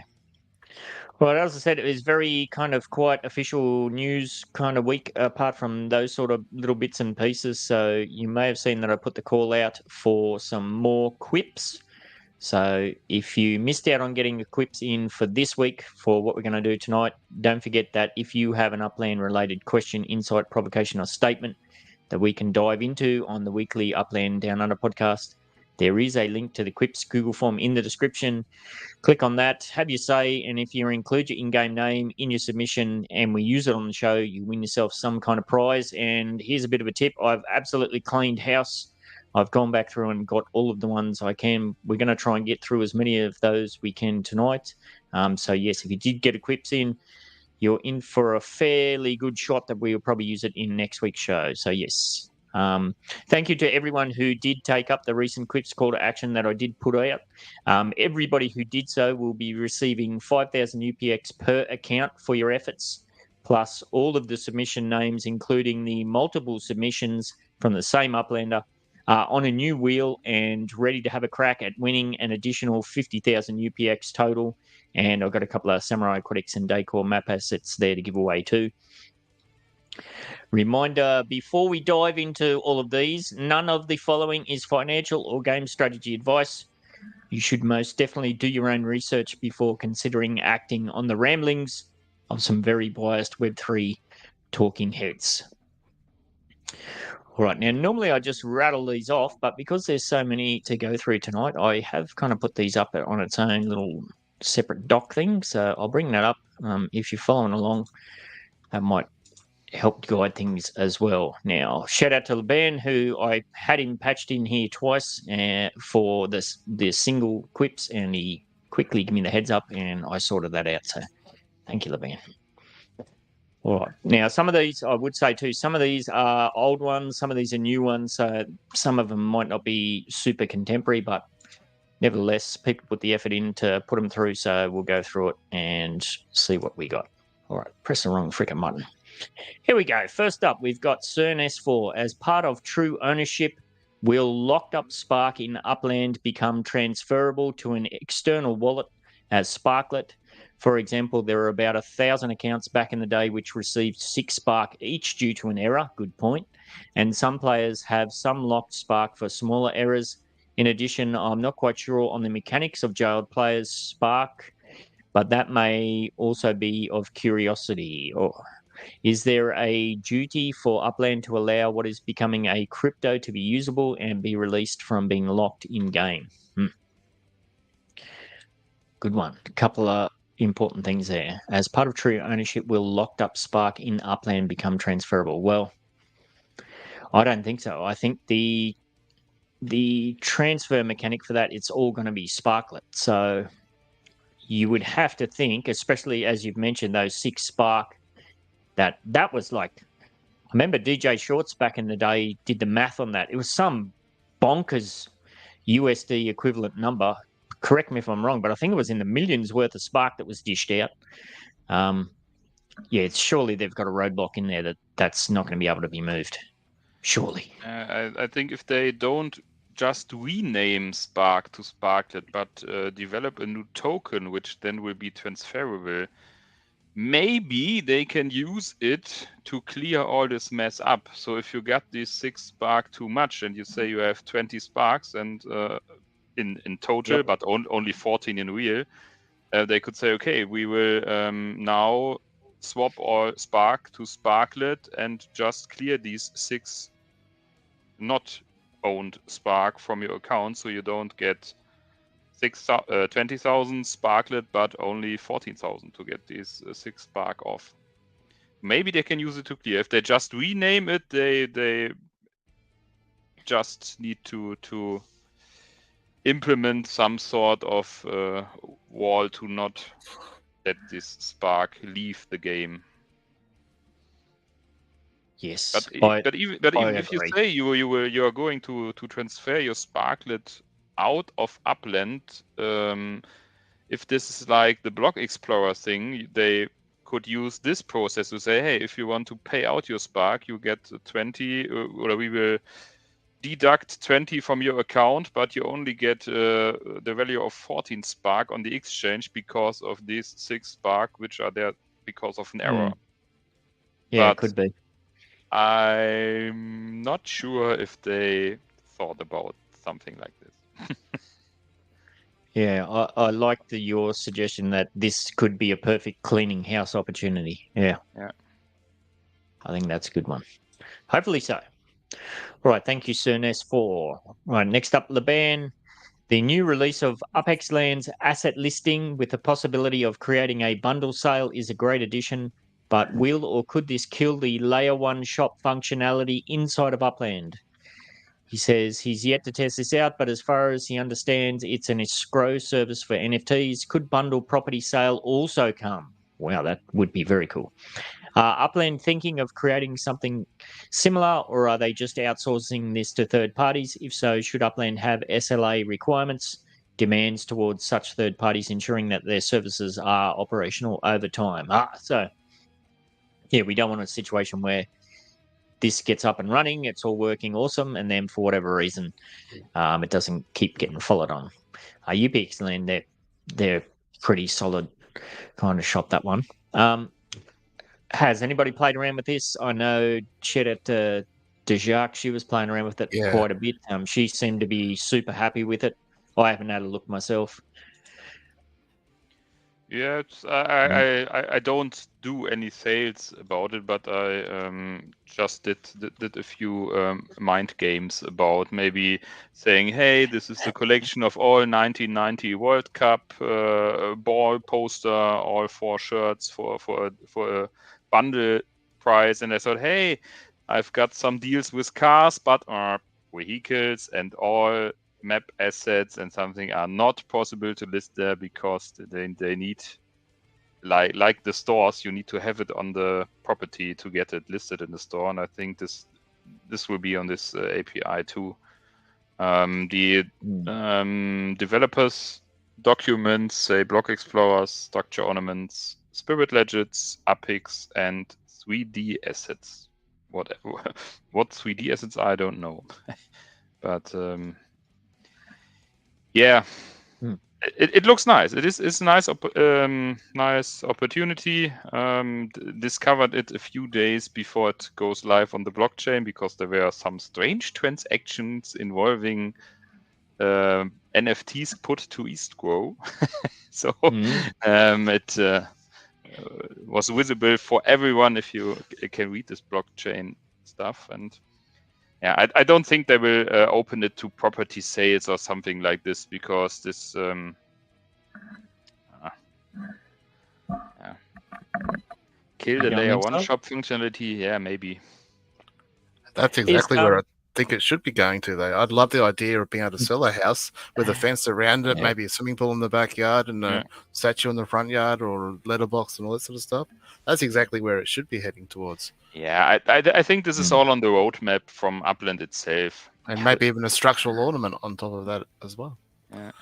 Well, as I said, it was very kind of quite official news kind of week, apart from those sort of little bits and pieces. So you may have seen that I put the call out for some more QIPS. So if you missed out on getting the QIPS in for this week for what we're going to do tonight, don't forget that if you have an Upland-related question, insight, provocation, or statement that we can dive into on the weekly Upland Down Under podcast, there is a link to the QIPS Google form in the description. Click on that, have your say, and if you include your in-game name in your submission and we use it on the show, you win yourself some kind of prize. And here's a bit of a tip. I've absolutely cleaned house. I've gone back through and got all of the ones I can. We're going to try and get through as many of those we can tonight. So, yes, if you did get a QIPS in, you're in for a fairly good shot that we'll probably use it in next week's show. So, yes, Thank you to everyone who did take up the recent QIPS call to action that I did put out. Everybody who did so will be receiving 5,000 UPX per account for your efforts, plus all of the submission names, including the multiple submissions from the same Uplander, on a new wheel and ready to have a crack at winning an additional 50,000 UPX total. And I've got a couple of Samurai Aquatics and Decor map assets there to give away too. Reminder, before we dive into all of these, none of the following is financial or game strategy advice. You should most definitely do your own research before considering acting on the ramblings of some very biased Web3 talking heads. All right, now normally I just rattle these off, but because there's so many to go through tonight, I have kind of put these up on its own little separate doc thing. So I'll bring that up. If you're following along, that might help guide things as well. Now, shout out to Laban, who I had him patched in here twice for the single QIPS, and he quickly gave me the heads up, and I sorted that out. So thank you, Laban. All right. Now, some of these, I would say too, some of these are old ones, some of these are new ones. So some of them might not be super contemporary, but nevertheless, people put the effort in to put them through. So we'll go through it and see what we got. All right. Press the wrong frickin' button. Here we go. First up, we've got CERN S4. As part of true ownership, will locked up Spark in Upland become transferable to an external wallet as Sparklet? For example, there are about 1,000 accounts back in the day which received 6 Spark each due to an error. Good point. And some players have some locked Spark for smaller errors. In addition, I'm not quite sure on the mechanics of jailed players' Spark, but that may also be of curiosity. Is there a duty for Upland to allow what is becoming a crypto to be usable and be released from being locked in-game? Good one. A couple of important things there. As part of true ownership, will locked up Spark in Upland become transferable? Well, I don't think so. I think the transfer mechanic for that, it's all going to be Sparklet. So you would have to think, especially as you've mentioned, those 6 Spark, that was like, I remember DJ Shorts back in the day did the math on that. It was some bonkers USD equivalent number. Correct me if I'm wrong, but I think it was in the millions worth of Spark that was dished out. Surely they've got a roadblock in there that's not going to be able to be moved. Surely. I think if they don't just rename Spark to Sparklet, but develop a new token, which then will be transferable, maybe they can use it to clear all this mess up. So if you got these 6 Spark too much and you say you have 20 Sparks and in total, yep, but only 14 in real, they could say, okay, we will now swap all Spark to Sparklet and just clear these 6 not owned Spark from your account, so you don't get 20,000 Sparklet, but only 14,000 to get these 6 Spark off. Maybe they can use it to clear. If they just rename it, they just need to implement some sort of wall to not let this Spark leave the game. Yes, but even if you say you are going to transfer your Sparklet out of Upland, if this is like the Block Explorer thing, they could use this process to say, hey, if you want to pay out your Spark, you get 20, or we will deduct 20 from your account, but you only get the value of 14 Spark on the exchange because of these 6 Spark, which are there because of an error. Yeah, it could be. I'm not sure if they thought about something like this. Yeah, I like your suggestion that this could be a perfect cleaning house opportunity. Yeah. I think that's a good one. Hopefully so. All right, thank you, Sir Ness4. All right, next up, Laban. The new release of Upex Land's asset listing with the possibility of creating a bundle sale is a great addition, but will or could this kill the Layer 1 shop functionality inside of Upland? He says he's yet to test this out, but as far as he understands, it's an escrow service for NFTs. Could bundle property sale also come? Wow, that would be very cool. Upland thinking of creating something similar, or are they just outsourcing this to third parties? If so, should Upland have SLA requirements, demands towards such third parties, ensuring that their services are operational over time? So yeah, we don't want a situation where this gets up and running, it's all working awesome, and then for whatever reason, it doesn't keep getting followed on. UPXland, they're pretty solid kind of shop, that one. Has anybody played around with this? I know Cheddar Dejarc, she was playing around with it quite a bit. She seemed to be super happy with it. I haven't had a look myself. Yeah, I don't do any sales about it, but I just did a few mind games about maybe saying, hey, this is the collection of all 1990 World Cup ball poster, all 4 shirts for a bundle price, and I thought, hey, I've got some deals with cars, but vehicles and all map assets and something are not possible to list there because they need, like the stores, you need to have it on the property to get it listed in the store, and I think this will be on this API too. The developers documents say block explorers, structure ornaments, spirit legends, APIX, and 3D assets. What 3D assets are, I don't know. But yeah, it looks nice. It's a nice nice opportunity. Discovered it a few days before it goes live on the blockchain because there were some strange transactions involving NFTs put to escrow. So it was visible for everyone if you can read this blockchain stuff. And yeah, I don't think they will open it to property sales or something like this because this kill the layer 1 shop functionality. Yeah, maybe. That's exactly where I think it should be going to, though. I'd love the idea of being able to sell a house with a fence around it, maybe a swimming pool in the backyard and a statue in the front yard or a letterbox and all that sort of stuff. That's exactly where it should be heading towards. Yeah, I think this is all on the roadmap from Upland itself. And maybe even a structural ornament on top of that as well. Yeah.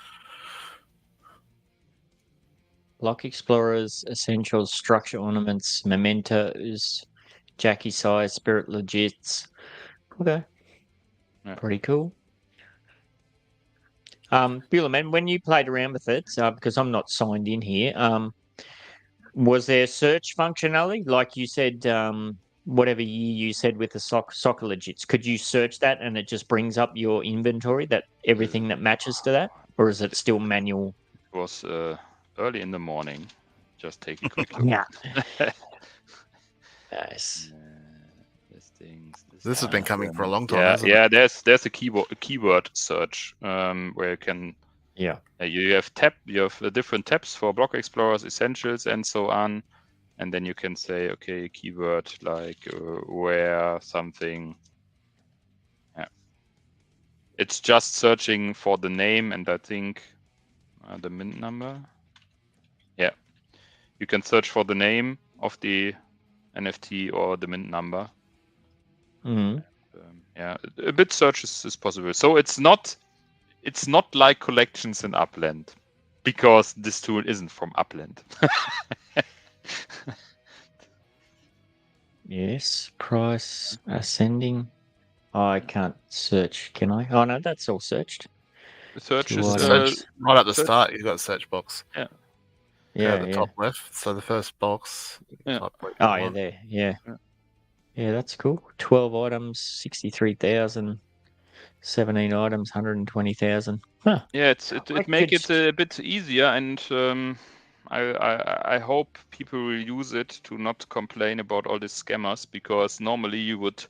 Block Explorers, Essentials, Structure Ornaments, Mementos, Jackie Size, Spirit Legits. Okay. Yeah. Pretty cool. Beulah, man, when you played around with it, because I'm not signed in here, was there search functionality? Like you said, whatever you said with the soccer legits, could you search that and it just brings up your inventory, that everything that matches to that? Or is it still manual? It was early in the morning. Just take a quick look. Yeah. Nice. This has been coming for a long time. Yeah. There's a keyword search where you can. Yeah. You have different tabs for block explorers, essentials, and so on, and then you can say, okay, keyword like where something. Yeah. It's just searching for the name and I think the mint number. Yeah. You can search for the name of the NFT or the mint number. Yeah, a bit search is possible. So it's not like collections in Upland because this tool isn't from Upland. Yes, price ascending. I can't search, can I? Oh no, that's all searched. The search is right at the start. You've got a search box. Yeah. At the top left. So the first box. Yeah, there. Yeah. Yeah, that's cool. 12 items, 63,000. 17 items, 120,000. Huh. Yeah, it make it a bit easier, and I hope people will use it to not complain about all these scammers, because normally you would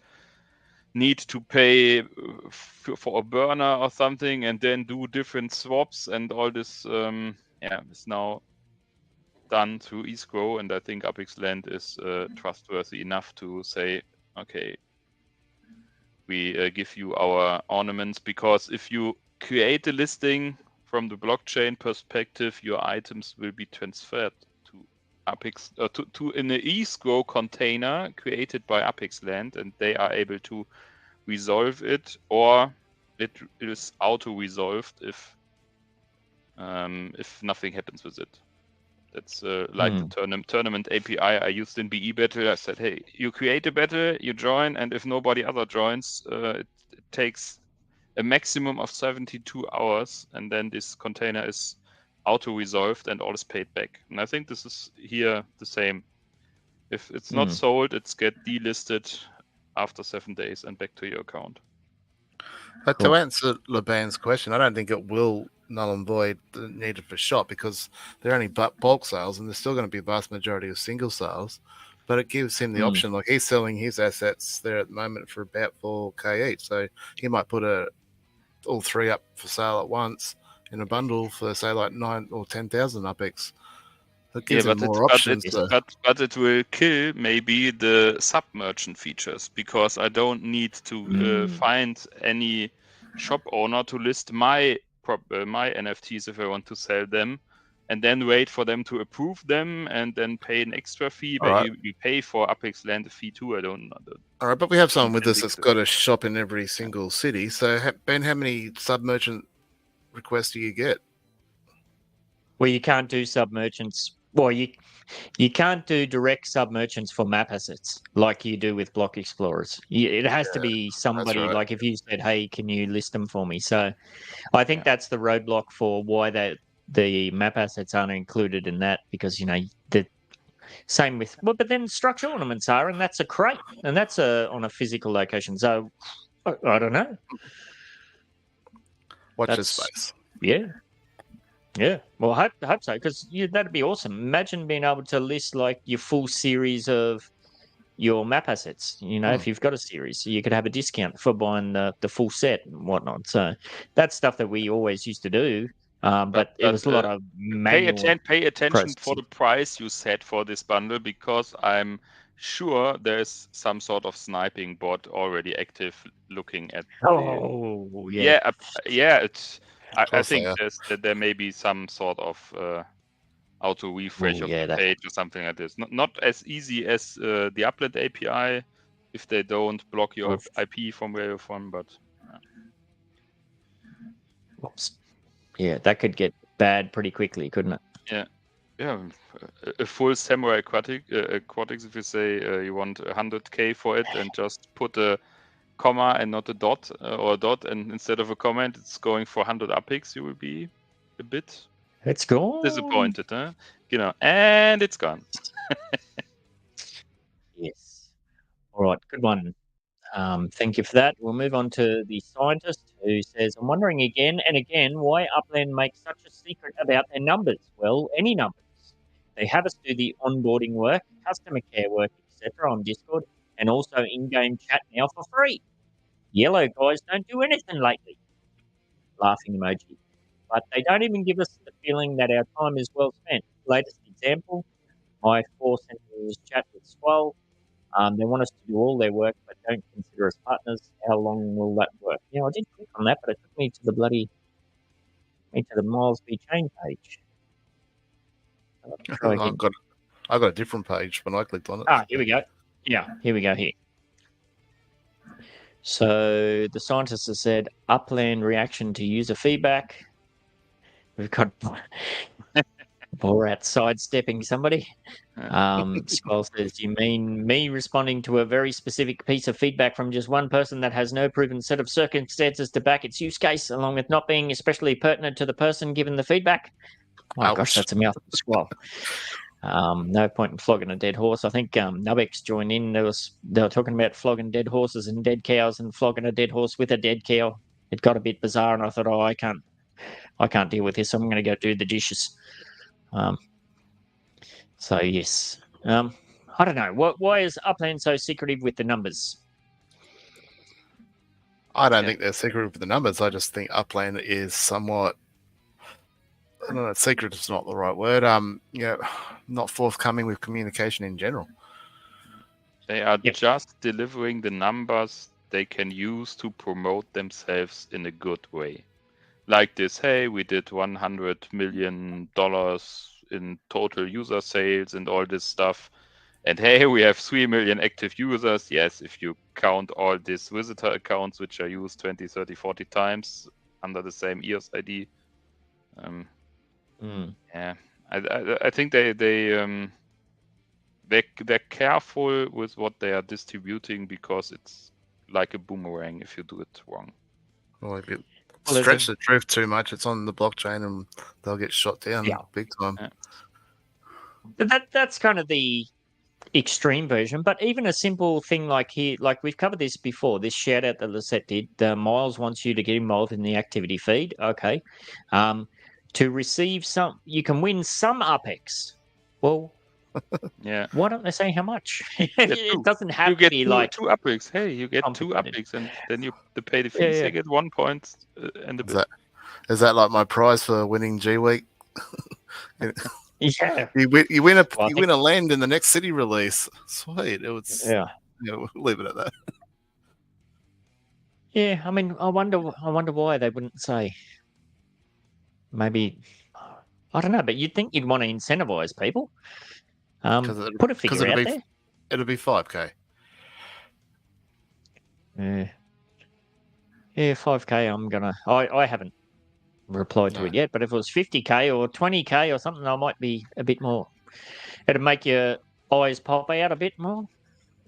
need to pay for a burner or something and then do different swaps, and all this is now done through escrow, and I think UPXland is trustworthy enough to say, okay, we give you our ornaments, because if you create a listing from the blockchain perspective, your items will be transferred to Apex to in an escrow container created by Apex Land, and they are able to resolve it, or it is auto resolved if nothing happens with it. That's like the tournament API I used in BE Battle. I said, hey, you create a battle, you join, and if nobody other joins, it takes a maximum of 72 hours, and then this container is auto-resolved and all is paid back. And I think this is here the same. If it's not sold, it's get delisted after 7 days and back to your account. But to answer Laban's question, I don't think it will null and void the needed for shop, because they're only bulk sales and there's still going to be a vast majority of single sales. But it gives him the option, like he's selling his assets there at the moment for about 4K each. So he might put all three up for sale at once in a bundle for, say, like 9 or 10,000 UPX. That gives him more options. But it will kill maybe the sub-merchant features, because I don't need to find any shop owner to list my NFTs if I want to sell them, and then wait for them to approve them and then pay an extra fee. But you pay for Apex Land a fee too. I don't know. All right, but we have someone with us that's got a shop in every single city. So, Ben, how many sub-merchant requests do you get? Well, you can't do sub-merchants. Well, you can't do direct sub-merchants for map assets like you do with block explorers. It has to be somebody, like if you said, hey, can you list them for me? So I think that's the roadblock for why the map assets aren't included in that, because, the same with... Well, but then structural ornaments are, and that's a crate, and that's on a physical location. So I don't know. Watch this space. Yeah. Yeah, well, I hope so, because that'd be awesome. Imagine being able to list like your full series of your map assets. If you've got a series, you could have a discount for buying the full set and whatnot. So that's stuff that we always used to do, but it was a lot of manual. Pay attention for the price you set for this bundle, because I'm sure there's some sort of sniping bot already active looking at. It's. I think there may be some sort of auto refresh of the page or something like this. Not as easy as the Upland API if they don't block your IP from where you're from, but yeah, that could get bad pretty quickly, couldn't it? Yeah. A full Samurai Aquatics, if you say you want 100k for it, and just put a comma and not a dot, or a dot, and instead of a comment it's going for 100 UPX, you will be a bit disappointed, huh? And it's gone. Yes. All right, good one. Thank you for that. We'll move on to the scientist, who says, I'm wondering again and again why Upland makes such a secret about their numbers. Well, any numbers. They have us do the onboarding work, customer care work, etc. on Discord, and also in-game chat now for free. Yellow guys don't do anything lately. Laughing emoji. But they don't even give us the feeling that our time is well spent. Latest example, my 4 centimeters chat with Swell. They want us to do all their work, but don't consider us partners. How long will that work? I did click on that, but it took me to the Miles B Chain page. I got a different page when I clicked on it. Here we go. Yeah, here we go here. So the scientists have said Upland reaction to user feedback. We've got Borat sidestepping somebody. Squall says, you mean me responding to a very specific piece of feedback from just one person that has no proven set of circumstances to back its use case, along with not being especially pertinent to the person given the feedback? Oh, gosh, that's a mouthful, Squall. No point in flogging a dead horse. I think Nubex joined in. They were talking about flogging dead horses and dead cows, and flogging a dead horse with a dead cow. It got a bit bizarre, and I thought, I can't deal with this. I'm going to go do the dishes. So yes, I don't know. Why is Upland so secretive with the numbers? I don't think they're secretive with the numbers. I just think Upland is somewhat. I don't know, secret is not the right word. Not forthcoming with communication in general. They are just delivering the numbers they can use to promote themselves in a good way. Like this, hey, we did $100 million in total user sales and all this stuff. And hey, we have 3 million active users. Yes, if you count all these visitor accounts, which are used 20, 30, 40 times under the same EOS ID. Yeah, I think they're careful with what they are distributing because it's like a boomerang if you do it wrong. Well, if you stretch the truth too much, it's on the blockchain and they'll get shot down big time. Yeah. That's kind of the extreme version, but even a simple thing like here, like we've covered this before, this shout out that Lisette did, Miles wants you to get involved in the activity feed. Okay. To receive you can win some UPX. Well, yeah. Why don't they say how much? It doesn't have to be like 2 UPX. Hey, you get 2 UPX, and then you pay the fees. You get 1 point and a bit. Is that like my prize for winning G Week? Yeah, you win a land in the next city release. Sweet. We'll leave it at that. Yeah, I mean, I wonder why they wouldn't say. Maybe I don't know, but you'd think you'd want to incentivize people. Put a figure out there. It'll be 5K. Yeah, 5K. I haven't replied to it yet, but if it was 50K or 20K or something, I might be a bit more. It'd make your eyes pop out a bit more.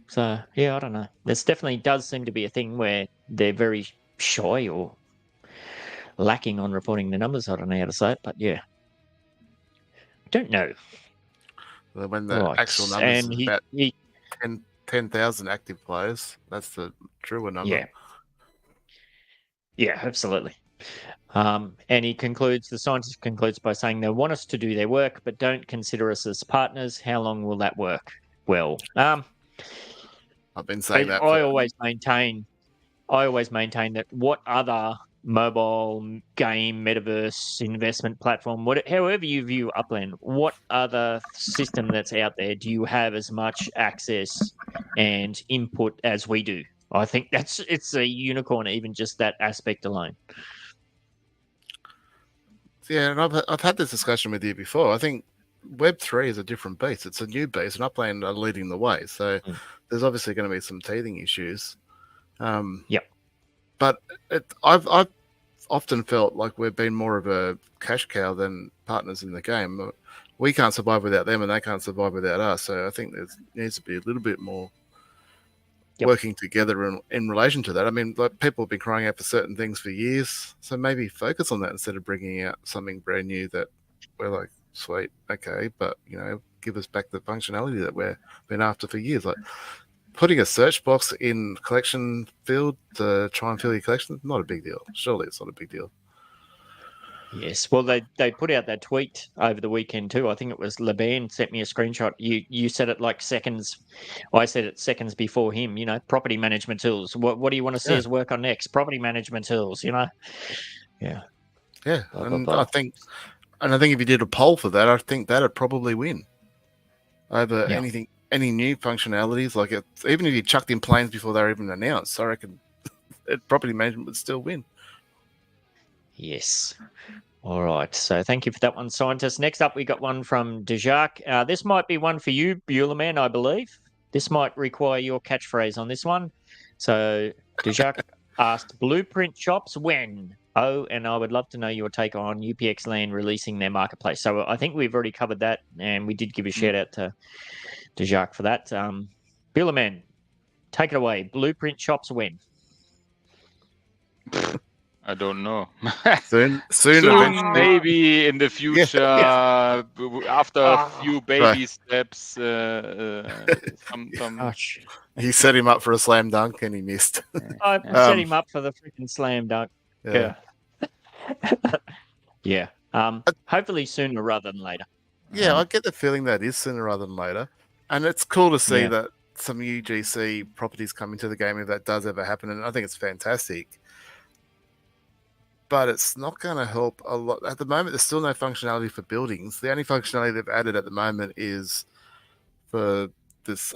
So yeah, I don't know. This definitely does seem to be a thing where they're very shy or lacking on reporting the numbers. I don't know how to say it, but yeah, don't know. Well, when the actual numbers is about 10,000 active players, that's the truer number. Yeah, absolutely. And the scientist concludes by saying they want us to do their work, but don't consider us as partners. How long will that work? Well, I've been saying that. I always maintain that what other mobile game, metaverse, investment platform, however you view Upland, what other system that's out there do you have as much access and input as we do? I think it's a unicorn, even just that aspect alone. Yeah, and I've had this discussion with you before. I think Web3 is a different beast. It's a new beast, and Upland are leading the way. So there's obviously going to be some teething issues. But I've often felt like we've been more of a cash cow than partners in the game. We can't survive without them, and they can't survive without us. So I think there needs to be a little bit more working together in relation to that. I mean, like, people have been crying out for certain things for years, so maybe focus on that instead of bringing out something brand new that we're like, sweet, okay, but give us back the functionality that we've been after for years. Like putting a search box in collection field to try and fill your collection, not a big deal. Surely it's not a big deal. Yes, well, they put out that tweet over the weekend too. I think it was Laban sent me a screenshot. You said it like seconds. I said it seconds before him. Property management tools. What do you want to see us work on next? Property management tools. Yeah. Blah, and blah. I think if you did a poll for that, I think that'd probably win over anything, any new functionalities. Like even if you chucked in planes before they were even announced, I reckon property management would still win. Yes. All right. So thank you for that one, scientist. Next up, we got one from Dejark. This might be one for you, Buellerman, I believe. This might require your catchphrase on this one. So Dejark asked, blueprint shops when? Oh, and I would love to know your take on UPX Land releasing their marketplace. So I think we've already covered that, and we did give a shout out to Dejark for that. Buellerman, take it away. Blueprint shops when? I don't know. Soon maybe in the future, after a few baby steps. Some... He set him up for a slam dunk and he missed. I set him up for the freaking slam dunk. Yeah. Hopefully sooner rather than later. Yeah, I get the feeling that is sooner rather than later. And it's cool to see that some UGC properties come into the game if that does ever happen. And I think it's fantastic. But it's not going to help a lot. At the moment, there's still no functionality for buildings. The only functionality they've added at the moment is for this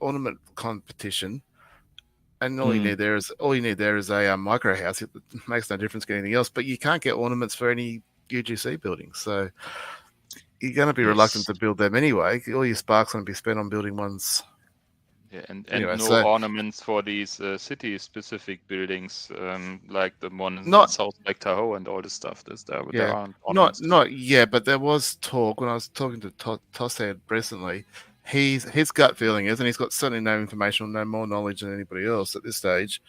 ornament competition. And all you need there is a micro house. It makes no difference to anything else. But you can't get ornaments for any UGC buildings. So you're going to be reluctant to build them anyway. All your spark's going to be spent on building ones. Yeah, and Anyway, no ornaments for these city-specific buildings, like the one in Not- South Lake Tahoe and all this stuff. There Yeah. aren't ornaments. Not yet, but there was talk when I was talking to Tosshead recently. His gut feeling is, and he's got certainly no information or no more knowledge than anybody else at this stage.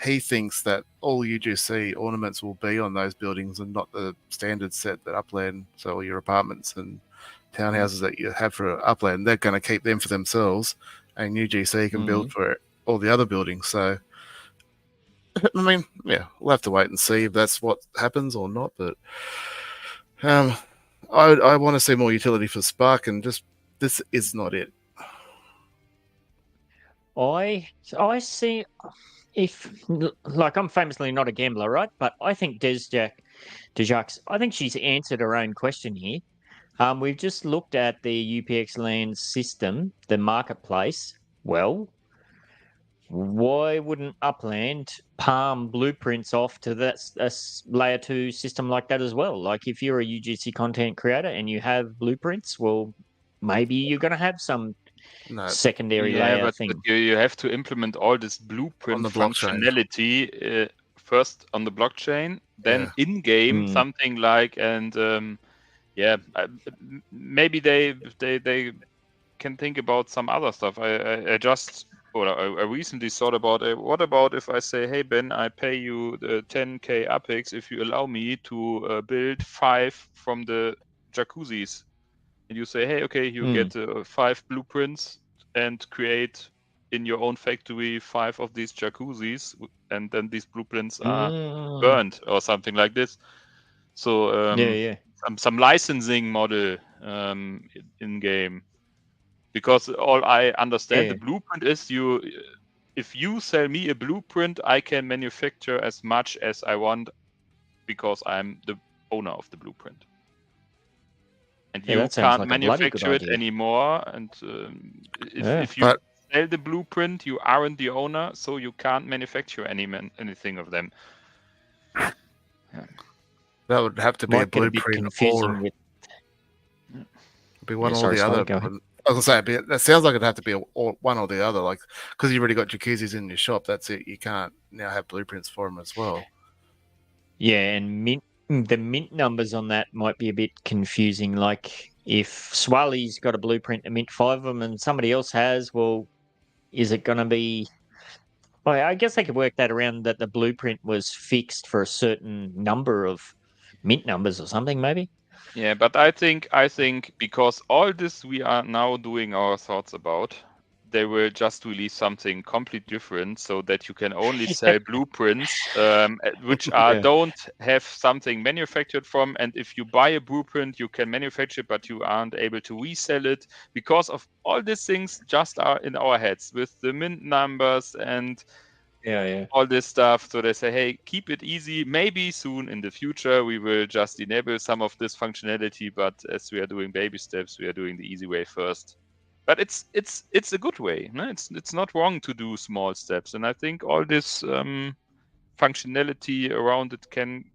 He thinks that all UGC ornaments will be on those buildings and not the standard set that Upland, so all your apartments and townhouses that you have for Upland, they're going to keep them for themselves, and UGC can build for all the other buildings. So, I mean, yeah, we'll have to wait and see if that's what happens or not. But I want to see more utility for Spark, and just this is not it. I see. If, like, I'm famously not a gambler, right? But I think Dejac's, I think she's answered her own question here. We've just looked at the UPX land system, the marketplace. Well, why wouldn't Upland palm blueprints off to that a layer 2 system like that as well? Like, if you're a UGC content creator and you have blueprints, well, maybe you're going to have some secondary layer thing. But you have to implement all this blueprint functionality first on the blockchain, then in game something like, and maybe they can think about some other stuff. I recently thought about what about if I say, hey Ben, I pay you the 10k UPX if you allow me to build 5 from the jacuzzis. And you say, hey, okay, you get 5 blueprints and create in your own factory 5 of these jacuzzis, and then these blueprints are burned or something like this. So some licensing model in game, because all I understand the blueprint is if you sell me a blueprint, I can manufacture as much as I want because I'm the owner of the blueprint. And you can't like manufacture it anymore. And if you sell the blueprint, you aren't the owner, so you can't manufacture anything of them. That would have to be a blueprint or be one or the other. I was going to say, that sounds like it'd have to be one or the other. Like, because you've already got jacuzzis in your shop, that's it. You can't now have blueprints for them as well. Yeah, and the mint numbers on that might be a bit confusing. Like, if Swally's got a blueprint to mint 5 of them and somebody else has, well, is it going to be... Well, I guess they could work that around, that the blueprint was fixed for a certain number of mint numbers or something, maybe? Yeah, but I think because all this we are now doing our thoughts about, they will just release something completely different so that you can only sell blueprints which don't have something manufactured from. And if you buy a blueprint, you can manufacture it, but you aren't able to resell it because of all these things just are in our heads with the mint numbers and all this stuff. So they say, hey, keep it easy. Maybe soon in the future we will just enable some of this functionality, but as we are doing baby steps, we are doing the easy way first. But it's a good way. No? It's not wrong to do small steps, and I think all this functionality around it can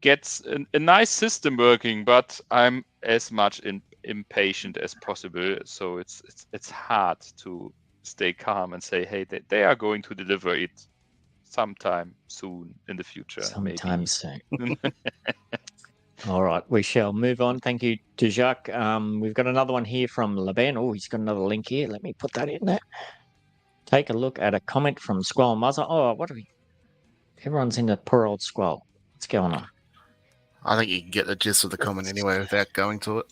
get a nice system working. But I'm as much impatient as possible, so it's hard to stay calm and say, hey, they are going to deliver it sometime soon in the future. Sometime soon. All right, we shall move on. Thank you to Jacques. We've got another one here from Laban. Oh, he's got another link here. Let me put that in there. Take a look at a comment from Squall Muzzer. Oh, what are we? Everyone's in the poor old Squall. What's going on? I think you can get the gist of the comment anyway without going to it.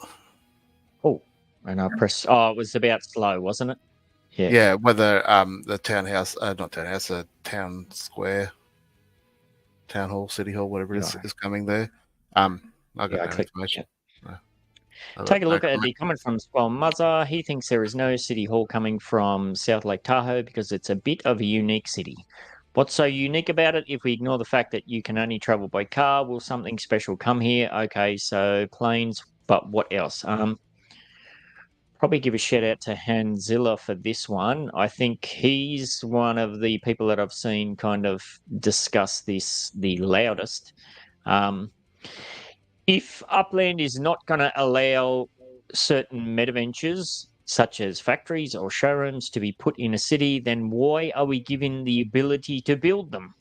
Oh, and I press. Oh, it was about slow, wasn't it? Yeah. Yeah, whether the townhouse, not townhouse, a town square, town hall, city hall, whatever it is coming there. I got no information. Take a look at the comment from Squall Muzzer. He thinks there is no city hall coming from South Lake Tahoe because it's a bit of a unique city. What's so unique about it? If we ignore the fact that you can only travel by car, will something special come here? Okay, so planes, but what else? Probably give a shout out to Hanzilla for this one. I think he's one of the people that I've seen kind of discuss this the loudest. if Upland is not going to allow certain meta ventures, such as factories or showrooms, to be put in a city, then why are we given the ability to build them?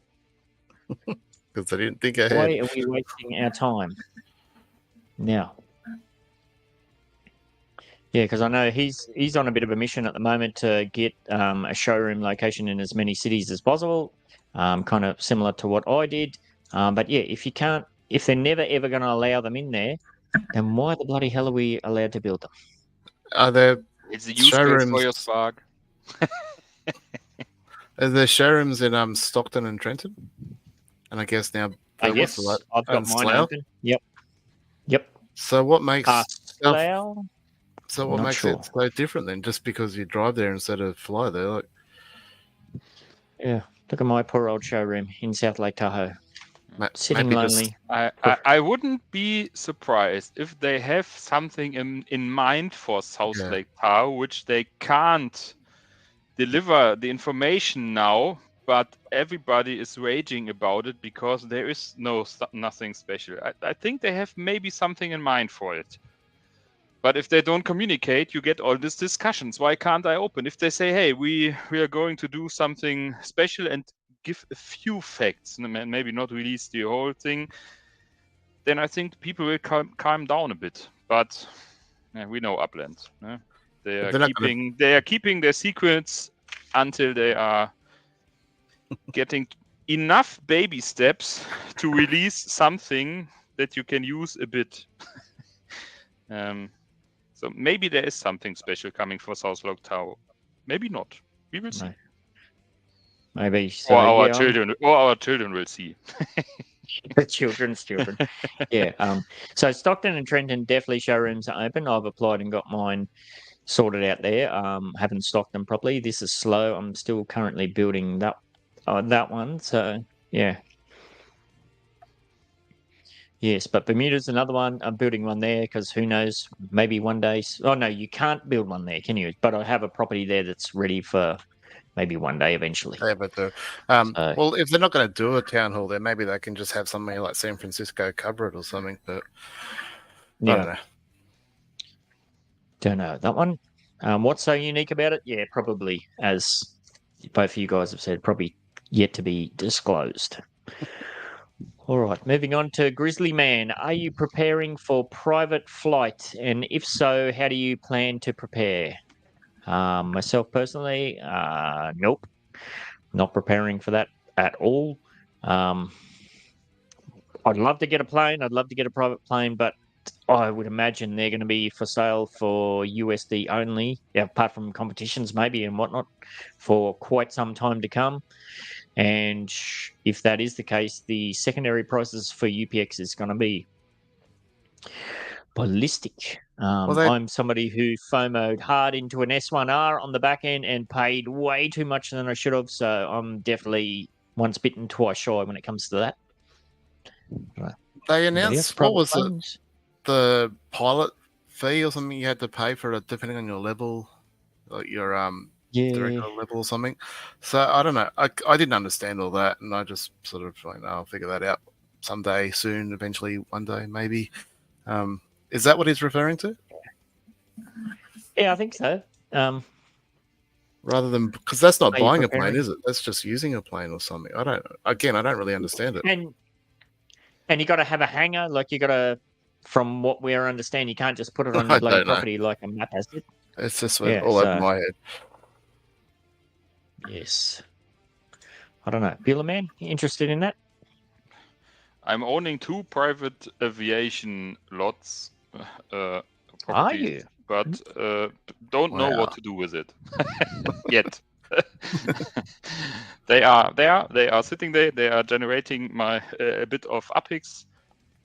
Because I didn't think ahead. Why are we wasting our time? Now, yeah, because I know he's on a bit of a mission at the moment to get a showroom location in as many cities as possible, kind of similar to what I did. But yeah, if they're never ever going to allow them in there, then why the bloody hell are we allowed to build them? Are there It's a use case for your Spark. Are there showrooms in Stockton and Trenton? And I guess now Yes, I've got mine open. Yep. So what makes Slough? So what makes it so different then? Just because you drive there instead of fly there? Like... Yeah, look at my poor old showroom in South Lake Tahoe. Sitting lonely. I wouldn't be surprised if they have something in mind for South Lake Tahoe, which they can't deliver the information now, but everybody is raging about it because there is nothing special. I think they have maybe something in mind for it. But if they don't communicate, you get all these discussions. Why can't I open? If they say, hey, we are going to do something special and give a few facts and maybe not release the whole thing, then I think people will calm down a bit. But we know Upland. They are keeping their secrets until they are getting enough baby steps to release something that you can use a bit. So maybe there is something special coming for South Lake Tahoe. Maybe not. We will see. Maybe. So, or our children will see. The children's children. Yeah. So Stockton and Trenton definitely showrooms are open. I've applied and got mine sorted out there. Haven't stocked them properly. This is slow. I'm still currently building that one. So yeah. Yes, but Bermuda's another one. I'm building one there because who knows, maybe one day. Oh, no, you can't build one there, can you? But I have a property there that's ready for maybe one day eventually. Yeah, but well, if they're not going to do a town hall there, maybe they can just have something like San Francisco cover it or something. But I don't know. Don't know. That one, what's so unique about it? Yeah, probably, as both of you guys have said, probably yet to be disclosed. All right, moving on to Grizzly Man. Are you preparing for private flight? And if so, how do you plan to prepare? Myself personally, nope. Not preparing for that at all. I'd love to get a plane. I'd love to get a private plane, but I would imagine they're going to be for sale for USD only, apart from competitions maybe and whatnot, for quite some time to come. And if that is the case, the secondary prices for UPX is going to be ballistic. I'm somebody who FOMO'd hard into an S1R on the back end and paid way too much than I should have. So I'm definitely once bitten, twice shy when it comes to that. Right. They announced, what was it? The pilot fee or something you had to pay for it depending on your level, like your director level or something. So I don't know. I didn't understand all that, and I just sort of like, I'll figure that out someday soon, eventually, one day maybe. Is that what he's referring to? Yeah, I think so. Rather than, because that's not buying a plane, is it? That's just using a plane or something. I don't really understand it. And you got to have a hangar, like you got to. From what we understand, you can't just put it on your bloody property like a map has it. It's just all over my head. Yes. I don't know. Bueller Man, interested in that? I'm owning 2 private aviation lots. Are you? But don't know what to do with it yet. They are sitting there. They are generating a bit of UPX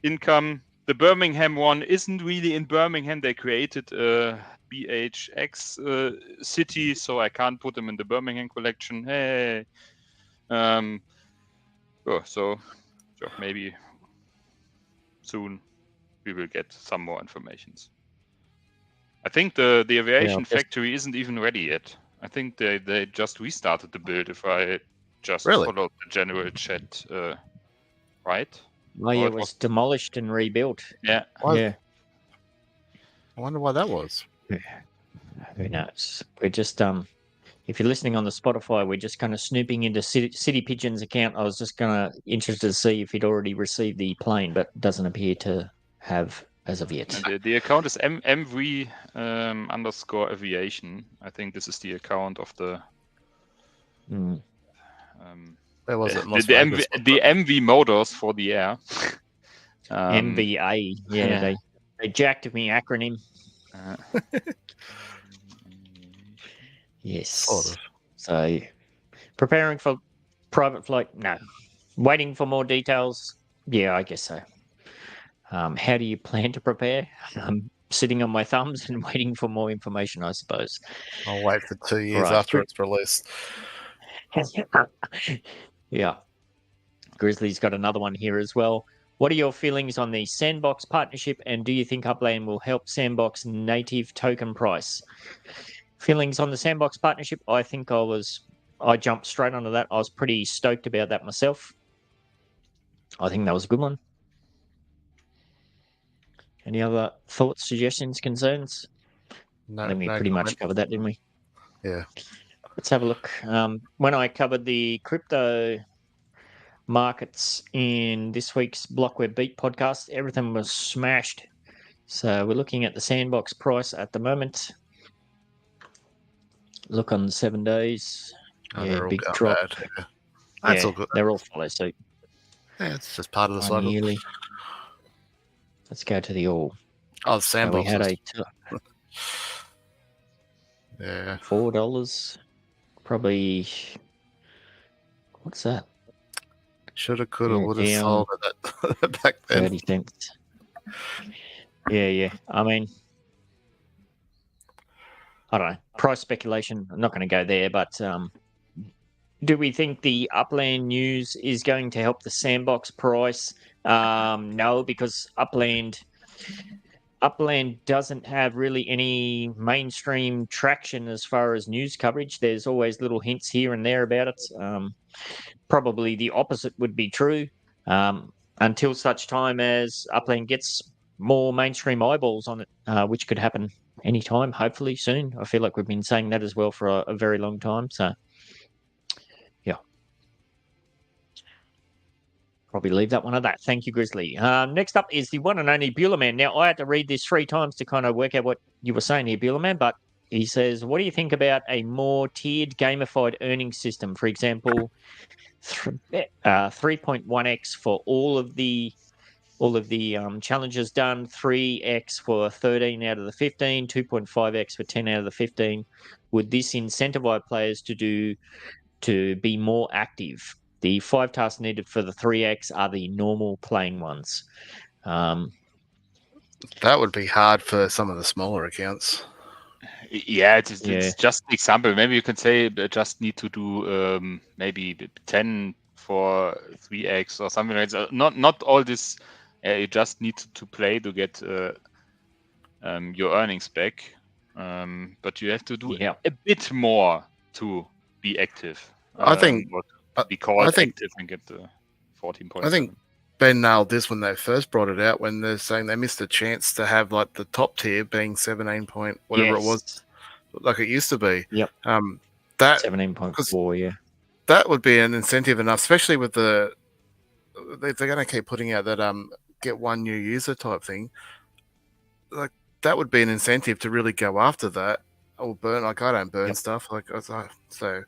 income. The Birmingham one isn't really in Birmingham. They created a BHX city, so I can't put them in the Birmingham collection. Hey, so maybe soon we will get some more informations. I think the aviation factory isn't even ready yet. I think they just restarted the build. If I just followed the general chat, right? Oh, yeah, it was demolished and rebuilt. Yeah. Yeah. I wonder why that was. Who knows? We're just if you're listening on the Spotify, we're just kind of snooping into City Pigeon's account. I was just interested to see if he'd already received the plane, but doesn't appear to have as of yet. And the account is MV underscore aviation. I think this is the account of the. Where was it? The MV Motors for the air. MVA. Yeah, they jacked me acronym. Yes. Sort of. So, preparing for private flight? No. Waiting for more details? Yeah, I guess so. How do you plan to prepare? I'm sitting on my thumbs and waiting for more information, I suppose. I'll wait for 2 years after it's released. Yeah. Grizzly's got another one here as well. What are your feelings on the Sandbox partnership, and do you think Upland will help Sandbox native token price? Feelings on the Sandbox partnership? I think I jumped straight onto that. I was pretty stoked about that myself. I think that was a good one. Any other thoughts, suggestions, concerns? No, I think we pretty much covered that, didn't we? Yeah. Let's have a look. When I covered the crypto markets in this week's BlockWeb Beat podcast, everything was smashed. So we're looking at the Sandbox price at the moment. Look on the 7 days. Big drop. Bad. Yeah. That's all good. They're all follow suit. Yeah, it's just part of the cycle. Let's go to the all. Oh, the Sandbox. So we had yeah. $4. Probably. What's that? Shoulda, coulda, woulda sold it back then. 30 cents. Yeah. I mean, I don't know. Price speculation. I'm not going to go there, but do we think the Upland news is going to help the Sandbox price? No, because Upland doesn't have really any mainstream traction as far as news coverage. There's always little hints here and there about it. Probably the opposite would be true until such time as Upland gets more mainstream eyeballs on it, which could happen anytime, hopefully soon. I feel like we've been saying that as well for a very long time. So, yeah. Probably leave that one at that. Thank you, Grizzly. Next up is the one and only Buellerman. Now, I had to read this 3 times to kind of work out what you were saying here, Buellerman, but he says, what do you think about a more tiered gamified earning system? For example, 3.1x for all of the challenges done, 3x for 13 out of the 15, 2.5x for 10 out of the 15. Would this incentivize players to be more active? The 5 tasks needed for the 3x are the normal playing ones. That would be hard for some of the smaller accounts. Yeah, it's just an example. Maybe you can say just need to do maybe 10 for 3x or something like that. Not all this. You just need to play to get your earnings back. But you have to do a bit more to be active. I think be called active and get the 14 points. I think Ben nailed this when they first brought it out, when they're saying they missed a chance to have like the top tier being 17 point whatever it was, like it used to be. Yep. That 17.4, yeah. That would be an incentive enough, especially with they're going to keep putting out that get one new user type thing. Like that would be an incentive to really go after that. Or burn, like I don't burn stuff, like so.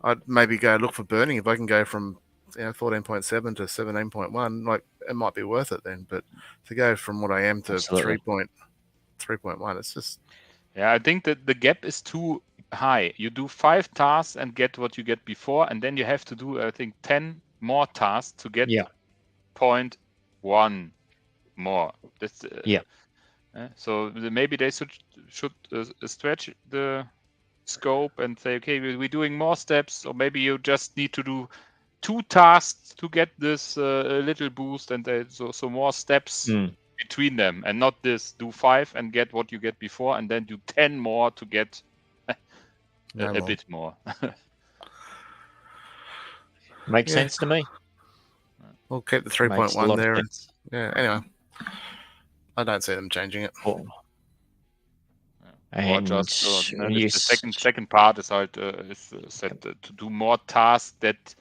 I'd maybe go look for burning if I can go from 14.7 to 17.1. Like it might be worth it then. But to go from what I am to 3.1, it's just. Yeah, I think that the gap is too high. You do 5 tasks and get what you get before, and then you have to do, I think, 10 more tasks to get 0.1 more. That's so maybe they should stretch the scope and say, okay, we're doing more steps, or maybe you just need to do 2 tasks to get this little boost, and so more steps between them, and not this do 5 and get what you get before, and then do 10 more to get a bit more. Makes sense to me. We'll keep the Makes a 3.1 lot of there. sense. Yeah. Anyway, I don't see them changing it. Cool. Or And just you the second part is said to do more tasks that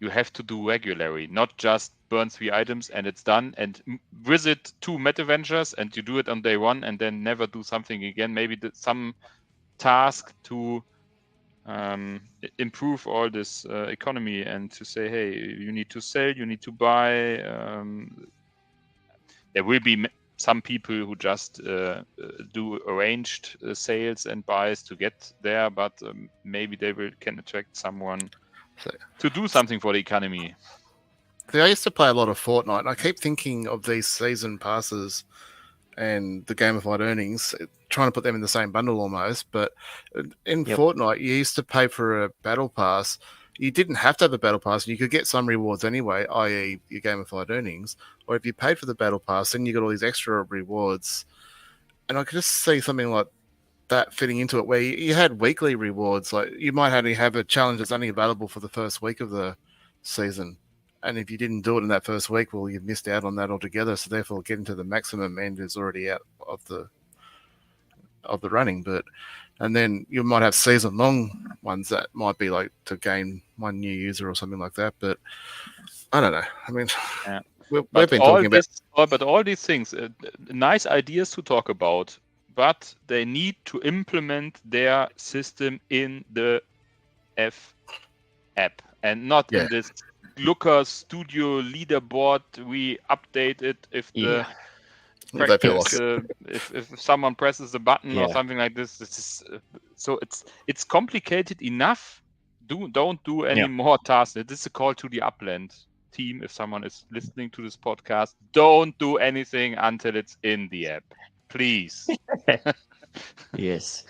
you have to do regularly, not just burn 3 items and it's done, and visit 2 meta ventures and you do it on day 1 and then never do something again. Maybe some task to improve all this economy and to say, hey, you need to sell, you need to buy. There will be some people who just do arranged sales and buys to get there, but maybe they can attract someone to do something for the economy. See, I used to play a lot of Fortnite, and I keep thinking of these season passes and the gamified earnings, trying to put them in the same bundle almost. But in Fortnite, you used to pay for a battle pass. You didn't have to have a battle pass, and you could get some rewards anyway, i.e. your gamified earnings. Or if you paid for the battle pass, then you got all these extra rewards. And I could just see something like that fitting into it, where you had weekly rewards. Like you might only have a challenge that's only available for the first week of the season. And if you didn't do it in that first week, well, you've missed out on that altogether. So therefore, getting to the maximum end is already out of the running. And then you might have season-long ones that might be like to gain one new user or something like that. But I don't know. I mean, we've been talking about. But all these things, nice ideas to talk about, but they need to implement their system in the F app and not in this Looker Studio leaderboard. We update it if the if someone presses the button or something like this. This is so it's complicated enough. Don't do any more tasks. This is a call to the Upland team. If someone is listening to this podcast, don't do anything until it's in the app, please. Yes.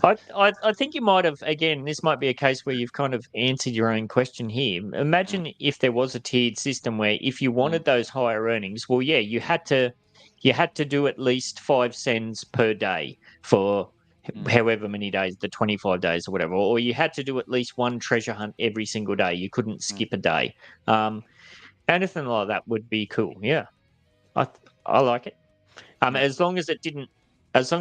I think you might have, again, this might be a case where you've kind of answered your own question here. Imagine if there was a tiered system where if you wanted those higher earnings, well, yeah, you had to do at least 5 cents per day for however many days, the 25 days or whatever, or you had to do at least one treasure hunt every single day. You couldn't skip a day. Anything like that would be cool. Yeah. I like it. As long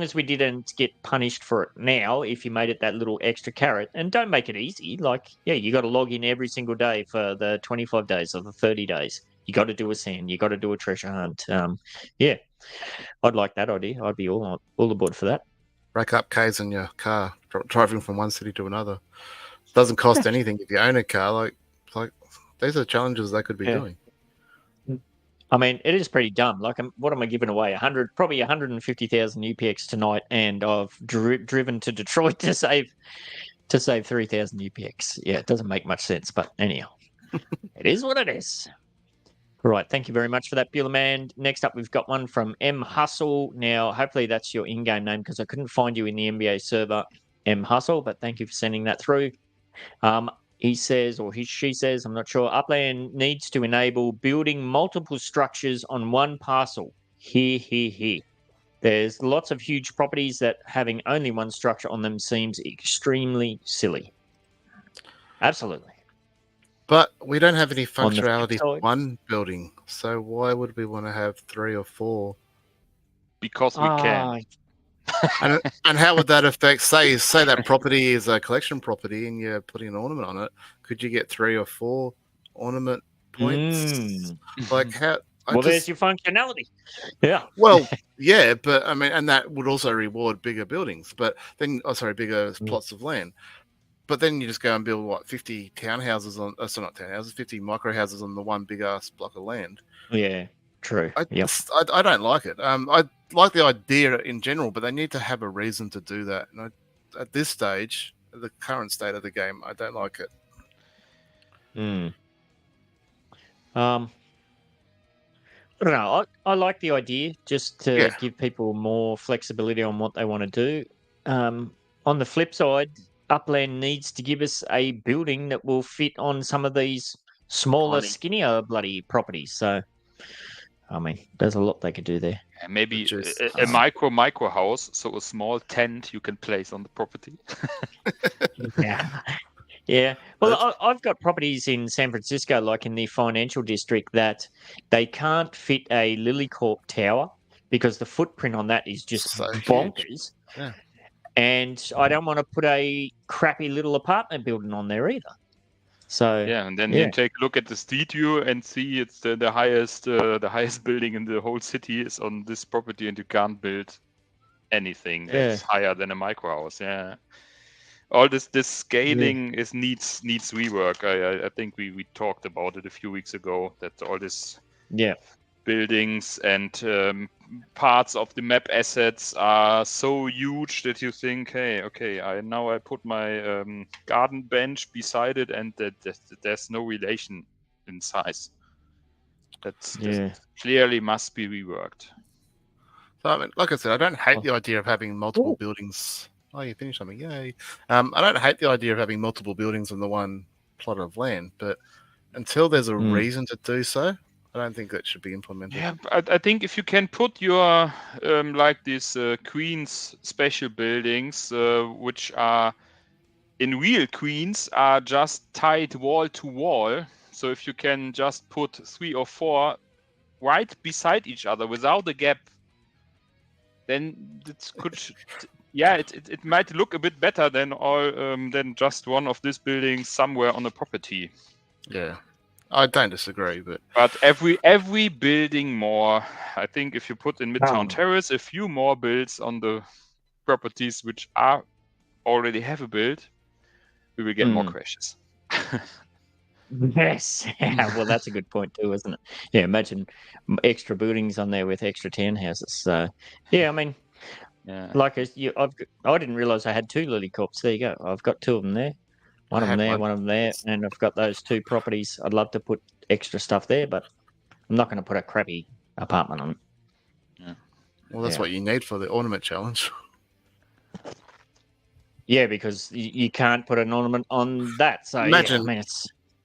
as we didn't get punished for it now, if you made it that little extra carrot, and don't make it easy. Like, you got to log in every single day for the 25 days or the 30 days. You got to do a sand. You got to do a treasure hunt. I'd like that idea. I'd be all aboard for that. Rack up Ks in your car, driving from one city to another. It doesn't cost anything if you own a car. Like these are challenges they could be doing. I mean, it is pretty dumb. Like, what am I giving away? Probably 150,000 UPX tonight, and I've driven to Detroit to save 3,000 UPX. Yeah, it doesn't make much sense, but anyhow, it is what it is. All right, thank you very much for that, Bueller Man. Next up, we've got one from M Hustle. Now, hopefully that's your in-game name because I couldn't find you in the NBA server, M Hustle, but thank you for sending that through. He says, or she says, I'm not sure, Upland needs to enable building multiple structures on one parcel. Here. There's lots of huge properties that having only one structure on them seems extremely silly. Absolutely. But we don't have any functionality for one building, so why would we want to have 3 or 4? Because we can. And how would that affect, say that property is a collection property and you're putting an ornament on it, could you get 3 or 4 ornament points? Like how? There's your functionality. Yeah. Well, yeah, but I mean, and that would also reward bigger buildings, but then, bigger plots of land. But then you just go and build 50 townhouses on, not townhouses, 50 micro houses on the one big ass block of land. Yeah. True. I don't like it. I like the idea in general, but they need to have a reason to do that. And at this stage, the current state of the game, I don't like it. I don't know. I like the idea just to give people more flexibility on what they want to do. On the flip side, Upland needs to give us a building that will fit on some of these smaller, skinnier bloody properties. So, I mean, there's a lot they could do there. Maybe a micro house, so a small tent you can place on the property. Yeah. Well, I've got properties in San Francisco, like in the financial district, that they can't fit a Lillicorp tower because the footprint on that is just So huge. bonkers. Yeah. And I don't want to put a crappy little apartment building on there either. So yeah, and then you take a look at the street view and see it's the highest building in the whole city is on this property, and you can't build anything that's higher than a micro house. Yeah, all this scaling needs rework. I think we talked about it a few weeks ago, that all this buildings and parts of the map assets are so huge that you think, hey, okay, I put my garden bench beside it, and there's no relation in size. That clearly must be reworked. So, I mean, like I said, I don't hate the idea of having multiple buildings. Oh, you finished something. Yay. I don't hate the idea of having multiple buildings on the one plot of land, but until there's a reason to do so, I don't think that should be implemented. Yeah, I think if you can put your like these Queens special buildings, which are in real Queens, are just tied wall to wall. So if you can just put 3 or 4 right beside each other without a gap, then it could, it might look a bit better than just one of these buildings somewhere on a property. Yeah. I don't disagree, but every building more. I think if you put in Midtown Terrace a few more builds on the properties which already have a build, we will get more crashes. Yes. Well, that's a good point too, isn't it? Yeah, imagine extra buildings on there with extra townhouses. So, yeah, I mean, like I didn't realize I had 2 Lillicorps. There you go. I've got 2 of them there. One of them there, and I've got those 2 properties. I'd love to put extra stuff there, but I'm not going to put a crappy apartment on it. Yeah. Well, that's what you need for the ornament challenge. Yeah, because you can't put an ornament on that. So imagine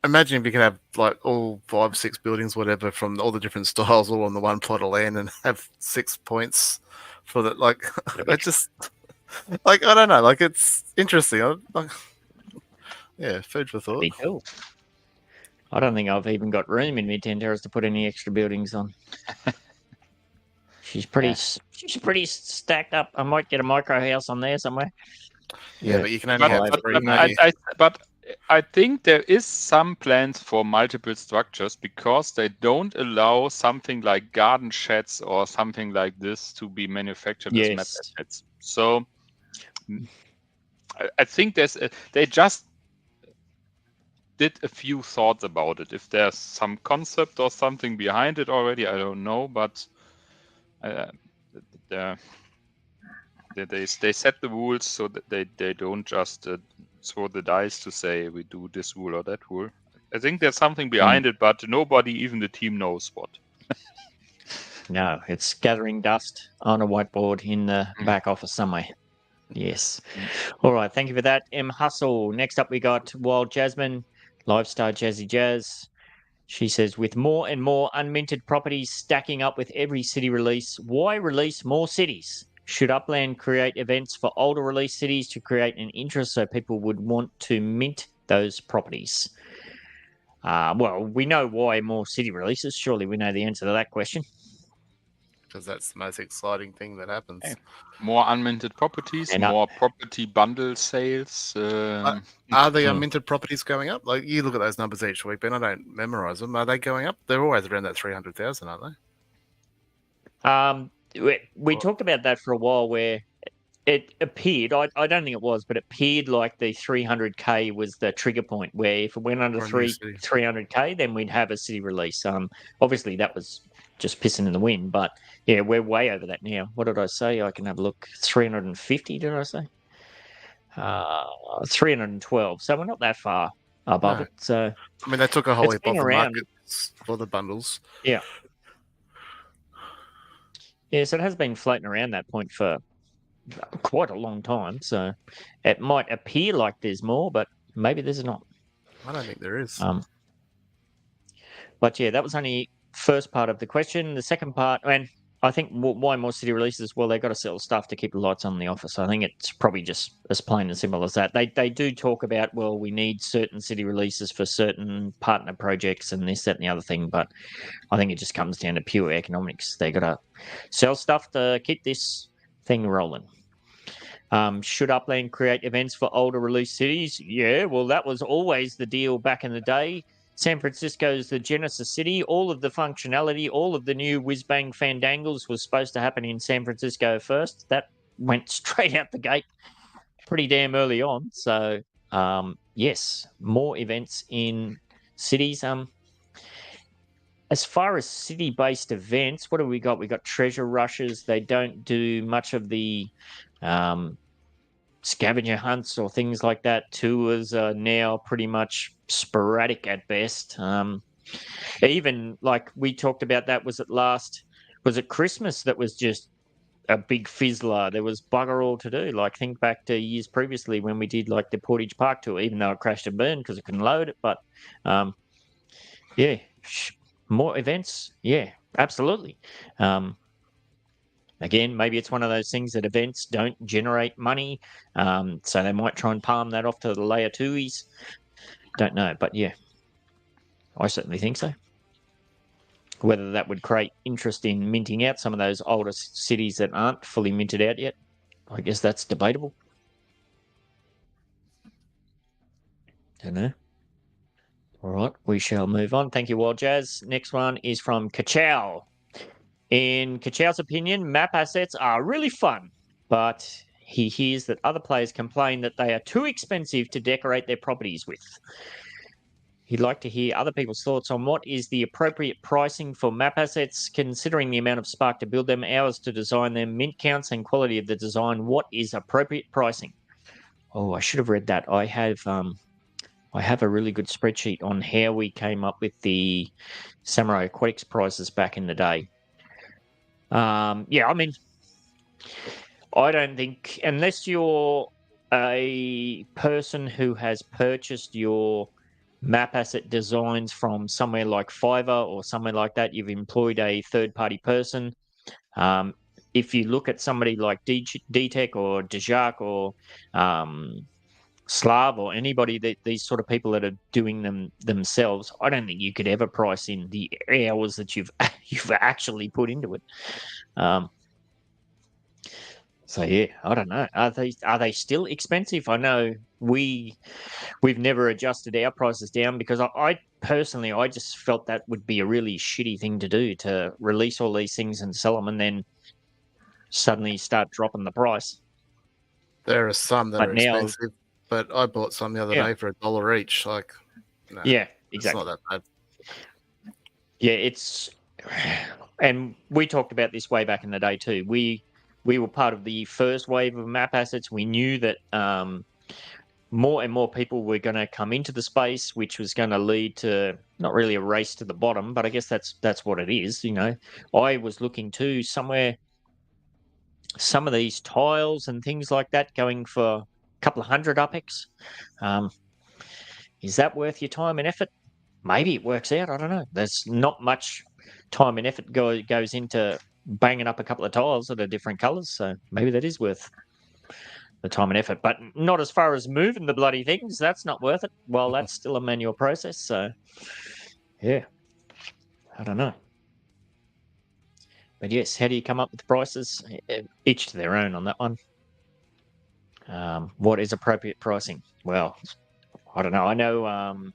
if you could have like all 5, 6 buildings, whatever, from all the different styles, all on the one plot of land, and have 6 points for that. Like, I just like I don't know. Like, it's interesting. Yeah, food for thought. Cool. I don't think I've even got room in Midtown Terrace to put any extra buildings on. She's pretty stacked up. I might get a micro house on there somewhere. Yeah, but you can only have 3. But I think there is some plans for multiple structures, because they don't allow something like garden sheds or something like this to be manufactured as map assets. So I think they just did a few thoughts about it. If there's some concept or something behind it already, I don't know. But they set the rules so that they don't just throw the dice to say we do this rule or that rule. I think there's something behind it, but nobody, even the team, knows what. No, it's gathering dust on a whiteboard in the back office somewhere. Yes. All right. Thank you for that, M. Hustle. Next up, we got Wild Jasmine, Livestar Jazzy Jazz. She says, with more and more unminted properties stacking up with every city release, why release more cities? Should Upland create events for older release cities to create an interest so people would want to mint those properties? Well, we know why more city releases. Surely we know the answer to that question. Because that's the most exciting thing that happens. Yeah. More unminted properties, more property bundle sales. Are the unminted properties going up? Like, you look at those numbers each week, Ben. I don't memorize them. Are they going up? They're always around that 300,000, aren't they? We talked about that for a while, where it appeared, I don't think it was, but it appeared like the 300k was the trigger point, where if it went under 300k, then we'd have a city release. Obviously that was just pissing in the wind, but yeah, we're way over that now. What did I say? I can have a look. 350, did I say? 312. So we're not that far above it. So I mean, they took a whole heap off the market for the bundles. Yeah. Yeah, so it has been floating around that point for quite a long time. So it might appear like there's more, but maybe there's not. I don't think there is. But yeah, that was only first part of the question. The second part, and I think why more city releases? Well, they've got to sell stuff to keep the lights on in the office. I think it's probably just as plain and simple as that. They do talk about, well, we need certain city releases for certain partner projects and this, that, and the other thing. But I think it just comes down to pure economics. They got to sell stuff to keep this thing rolling. Should Upland create events for older release cities? Yeah, well, that was always the deal back in the day. San Francisco's the Genesis City. All of the functionality, all of the new whiz-bang fandangles was supposed to happen in San Francisco first. That went straight out the gate pretty damn early on. So, yes, more events in cities. As far as city-based events, what do we got? We got treasure rushes. They don't do much of the scavenger hunts or things like that. Tours are now pretty much sporadic at best. Even like we talked about, that was it Christmas that was just a big fizzler? There was bugger all to do. Like, think back to years previously when we did like the Portage Park tour, even though it crashed and burned because it couldn't load it. But yeah, more events. Yeah, absolutely. Again, maybe it's one of those things that events don't generate money, so they might try and palm that off to the layer 2Es. Don't know, but yeah, I certainly think so. Whether that would create interest in minting out some of those older cities that aren't fully minted out yet, I guess that's debatable. Don't know. All right, we shall move on. Thank you, Wild Jazz. Next one is from Kachow. In Kachow's opinion, map assets are really fun, but he hears that other players complain that they are too expensive to decorate their properties with. He'd like to hear other people's thoughts on what is the appropriate pricing for map assets, considering the amount of spark to build them, hours to design them, mint counts, and quality of the design. What is appropriate pricing? Oh, I should have read that. I have a really good spreadsheet on how we came up with the Samurai Aquatics prices back in the day. Yeah, I mean, I don't think, unless you're a person who has purchased your map asset designs from somewhere like Fiverr or somewhere like that, you've employed a third-party person. If you look at somebody like D-Tech or Dejak or Slav or anybody, these sort of people that are doing them themselves, I don't think you could ever price in the hours that you've actually put into it. So yeah, I don't know. Are they still expensive? I know we've never adjusted our prices down because I personally just felt that would be a really shitty thing to do, to release all these things and sell them and then suddenly start dropping the price. There are some that are expensive. But I bought some the other day for $1 each. Like, no, yeah, exactly. It's not that bad. Yeah, and we talked about this way back in the day too. We were part of the first wave of map assets. We knew that more and more people were going to come into the space, which was going to lead to not really a race to the bottom, but I guess that's what it is. You know, I was looking to somewhere, some of these tiles and things like that going for couple of $100 UPEX. Is that worth your time and effort? Maybe it works out. I don't know. There's not much time and effort goes into banging up a couple of tiles that are different colors, so maybe that is worth the time and effort, but not as far as moving the bloody things. That's not worth it. Well, that's still a manual process, so yeah, I don't know. But yes, how do you come up with the prices? Each to their own on that one. What is appropriate pricing? Well, I don't know. I know,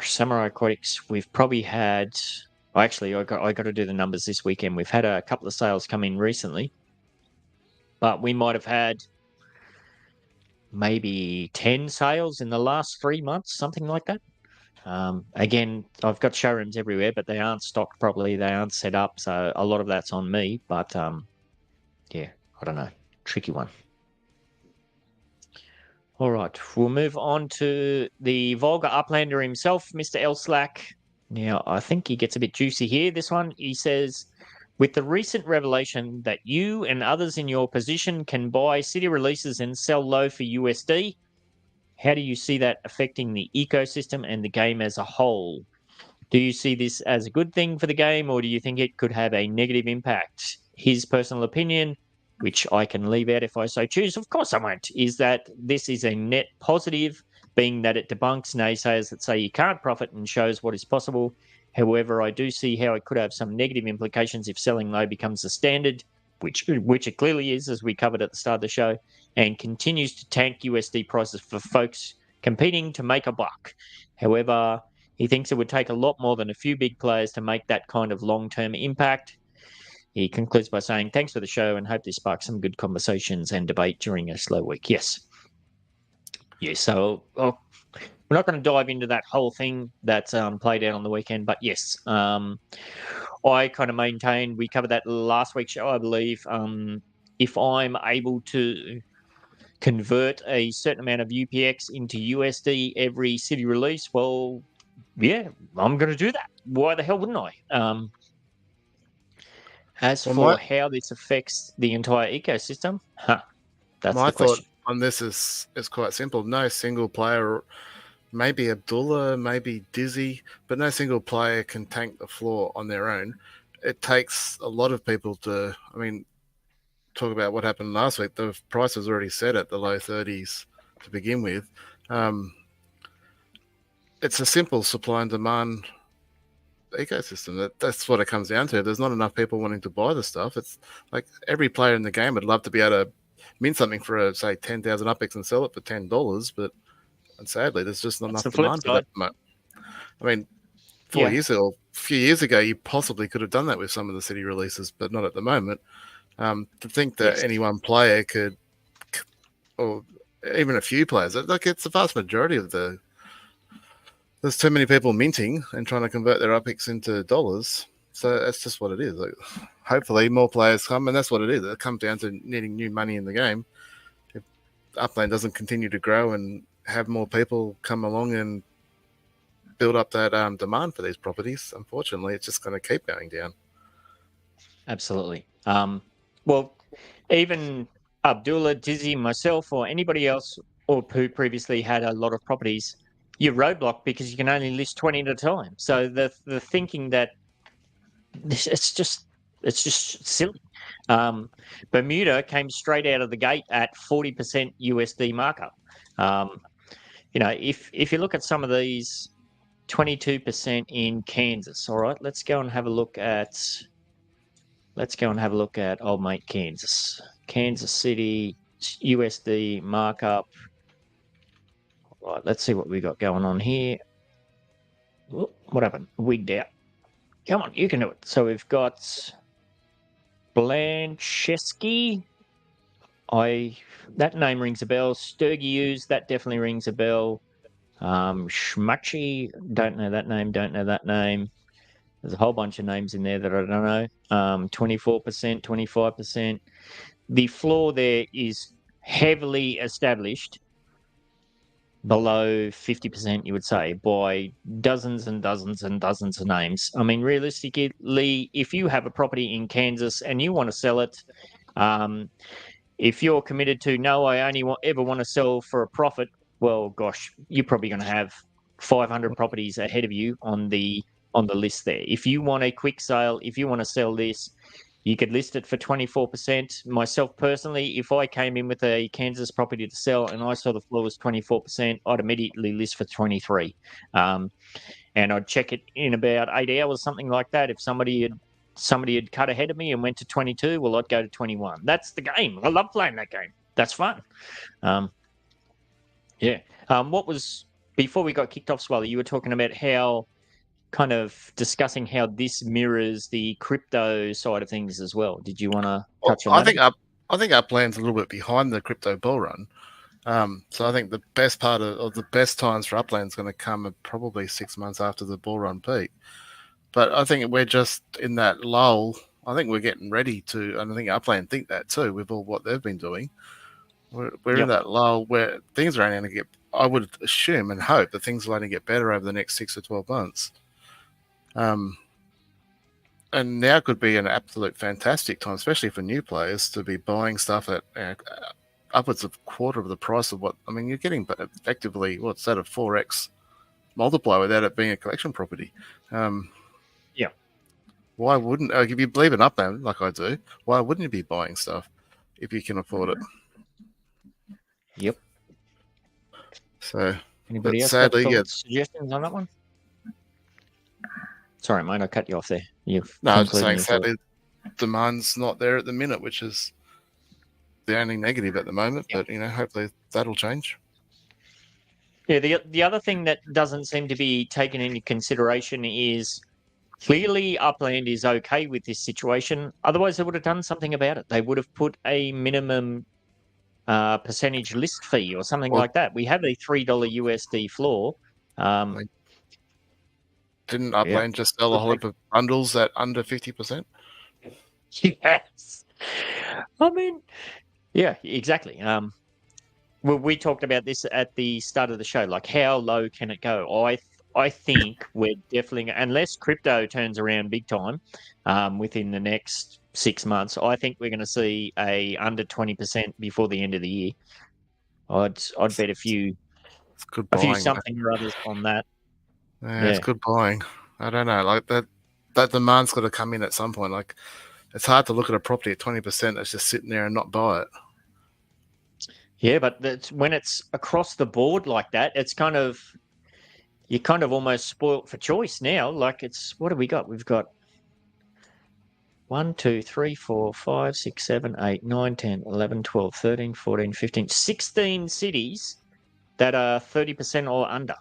Samurai Aquatics, we've probably had... Actually, I got to do the numbers this weekend. We've had a couple of sales come in recently, but we might have had maybe 10 sales in the last 3 months, something like that. Again, I've got showrooms everywhere, but they aren't stocked properly. They aren't set up, so a lot of that's on me. But, yeah, I don't know. Tricky one. All right, we'll move on to the vulgar uplander himself, Mr. L. Slack. Now, I think he gets a bit juicy here. This one, he says, with the recent revelation that you and others in your position can buy city releases and sell low for USD, how do you see that affecting the ecosystem and the game as a whole? Do you see this as a good thing for the game, or do you think it could have a negative impact? His personal opinion, which I can leave out if I so choose, of course I won't, is that this is a net positive, being that it debunks naysayers that say you can't profit and shows what is possible. However, I do see how it could have some negative implications if selling low becomes the standard, which it clearly is, as we covered at the start of the show, and continues to tank USD prices for folks competing to make a buck. However, he thinks it would take a lot more than a few big players to make that kind of long-term impact. He concludes by saying, thanks for the show and hope this sparks some good conversations and debate during a slow week. Yes. Yes, so we're not going to dive into that whole thing that's played out on the weekend, but yes, I kind of maintain, we covered that last week's show, I believe, if I'm able to convert a certain amount of UPX into USD every city release, well, yeah, I'm going to do that. Why the hell wouldn't I? As for how this affects the entire ecosystem, that's my the question. Thought on this is quite simple. No single player, maybe Abdullah, maybe Dizzy, but no single player can tank the floor on their own. It takes a lot of people to, talk about what happened last week. The price was already set at the low 30s to begin with. It's a simple supply and demand ecosystem. That's what it comes down to. If there's not enough people wanting to buy the stuff, it's like every player in the game would love to be able to mint something for say 10,000 UPX and sell it for $10, but sadly there's just not enough demand for that. A few years ago you possibly could have done that with some of the city releases, but not at the moment. To think that any one player could, or even a few players, like it's the vast majority of there's too many people minting and trying to convert their UPX into dollars. So that's just what it is. Like, hopefully more players come, and that's what it is. It comes down to needing new money in the game. If Upland doesn't continue to grow and have more people come along and build up that demand for these properties, unfortunately, it's just going to keep going down. Absolutely. Well, even Abdullah, Dizzy, myself, or anybody else or who previously had a lot of properties, you're roadblocked because you can only list 20 at a time. So the thinking that it's just silly. Bermuda came straight out of the gate at 40% USD markup. If you look at some of these, 22% in Kansas. All right, let's go and have a look at old mate Kansas City USD markup. Right, let's see what we got going on here. What happened? Wigged out. Come on, you can do it. So we've got Blancheski. That name rings a bell. Sturgius, that definitely rings a bell. Schmuchy, don't know that name. There's a whole bunch of names in there that I don't know. 24%, 25%. The floor there is heavily established below 50%, you would say, by dozens and dozens and dozens of names. I mean, realistically, if you have a property in Kansas and you want to sell it, if you're committed to, no, I only ever want to sell for a profit, well, gosh, you're probably going to have 500 properties ahead of you on the list there. If you want a quick sale, if you want to sell this, you could list it for 24%. Myself personally, if I came in with a Kansas property to sell and I saw the floor was 24%, I'd immediately list for 23. And I'd check it in about 8 hours, something like that. If somebody had cut ahead of me and went to 22, well, I'd go to 21. That's the game. I love playing that game. That's fun. What was, before we got kicked off, Swally, you were talking about how, kind of discussing how this mirrors the crypto side of things as well. Did you want to touch on that? I think Upland's a little bit behind the crypto bull run. So I think the best part of the best times for Upland's going to come probably 6 months after the bull run peak. But I think we're just in that lull. I think we're getting ready to, and I think Upland think that too with all what they've been doing. We're in that lull where things are only going to get, I would assume and hope that things will only get better over the next 6 or 12 months. And now could be an absolute fantastic time, especially for new players, to be buying stuff at upwards of a quarter of the price of what, I mean, you're getting effectively, what's that, a 4x multiply without it being a collection property. Yeah. Why wouldn't, like, if you believe in Upland, like I do, why wouldn't you be buying stuff if you can afford it? Yep. So, anybody else sadly, got thoughts, suggestions on that one? Sorry, mate, I cut you off there. No, I was just saying, sadly, demand's not there at the minute, which is the only negative at the moment. Yep. But hopefully that'll change. Yeah, the other thing that doesn't seem to be taken into consideration is clearly Upland is okay with this situation. Otherwise, they would have done something about it. They would have put a minimum percentage list fee or something like that. We have a $3 USD floor. Didn't Upland just sell a whole lot of bundles at under 50%? Yes. I mean, yeah, exactly. Well, we talked about this at the start of the show. Like, how low can it go? I think we're definitely, unless crypto turns around big time within the next 6 months, I think we're going to see a under 20% before the end of the year. I'd bet a few something or others on that. Yeah, it's good buying. I don't know, like that demand's got to come in at some point. Like, it's hard to look at a property at 20% that's just sitting there and not buy it. Yeah, but when it's across the board like that, it's you're kind of almost spoilt for choice now. Like, what have we got? We've got 1, 2, 3, 4, 5, 6, 7, 8, 9, 10, 11, 12, 13, 14, 15, 16 cities that are 30% or under.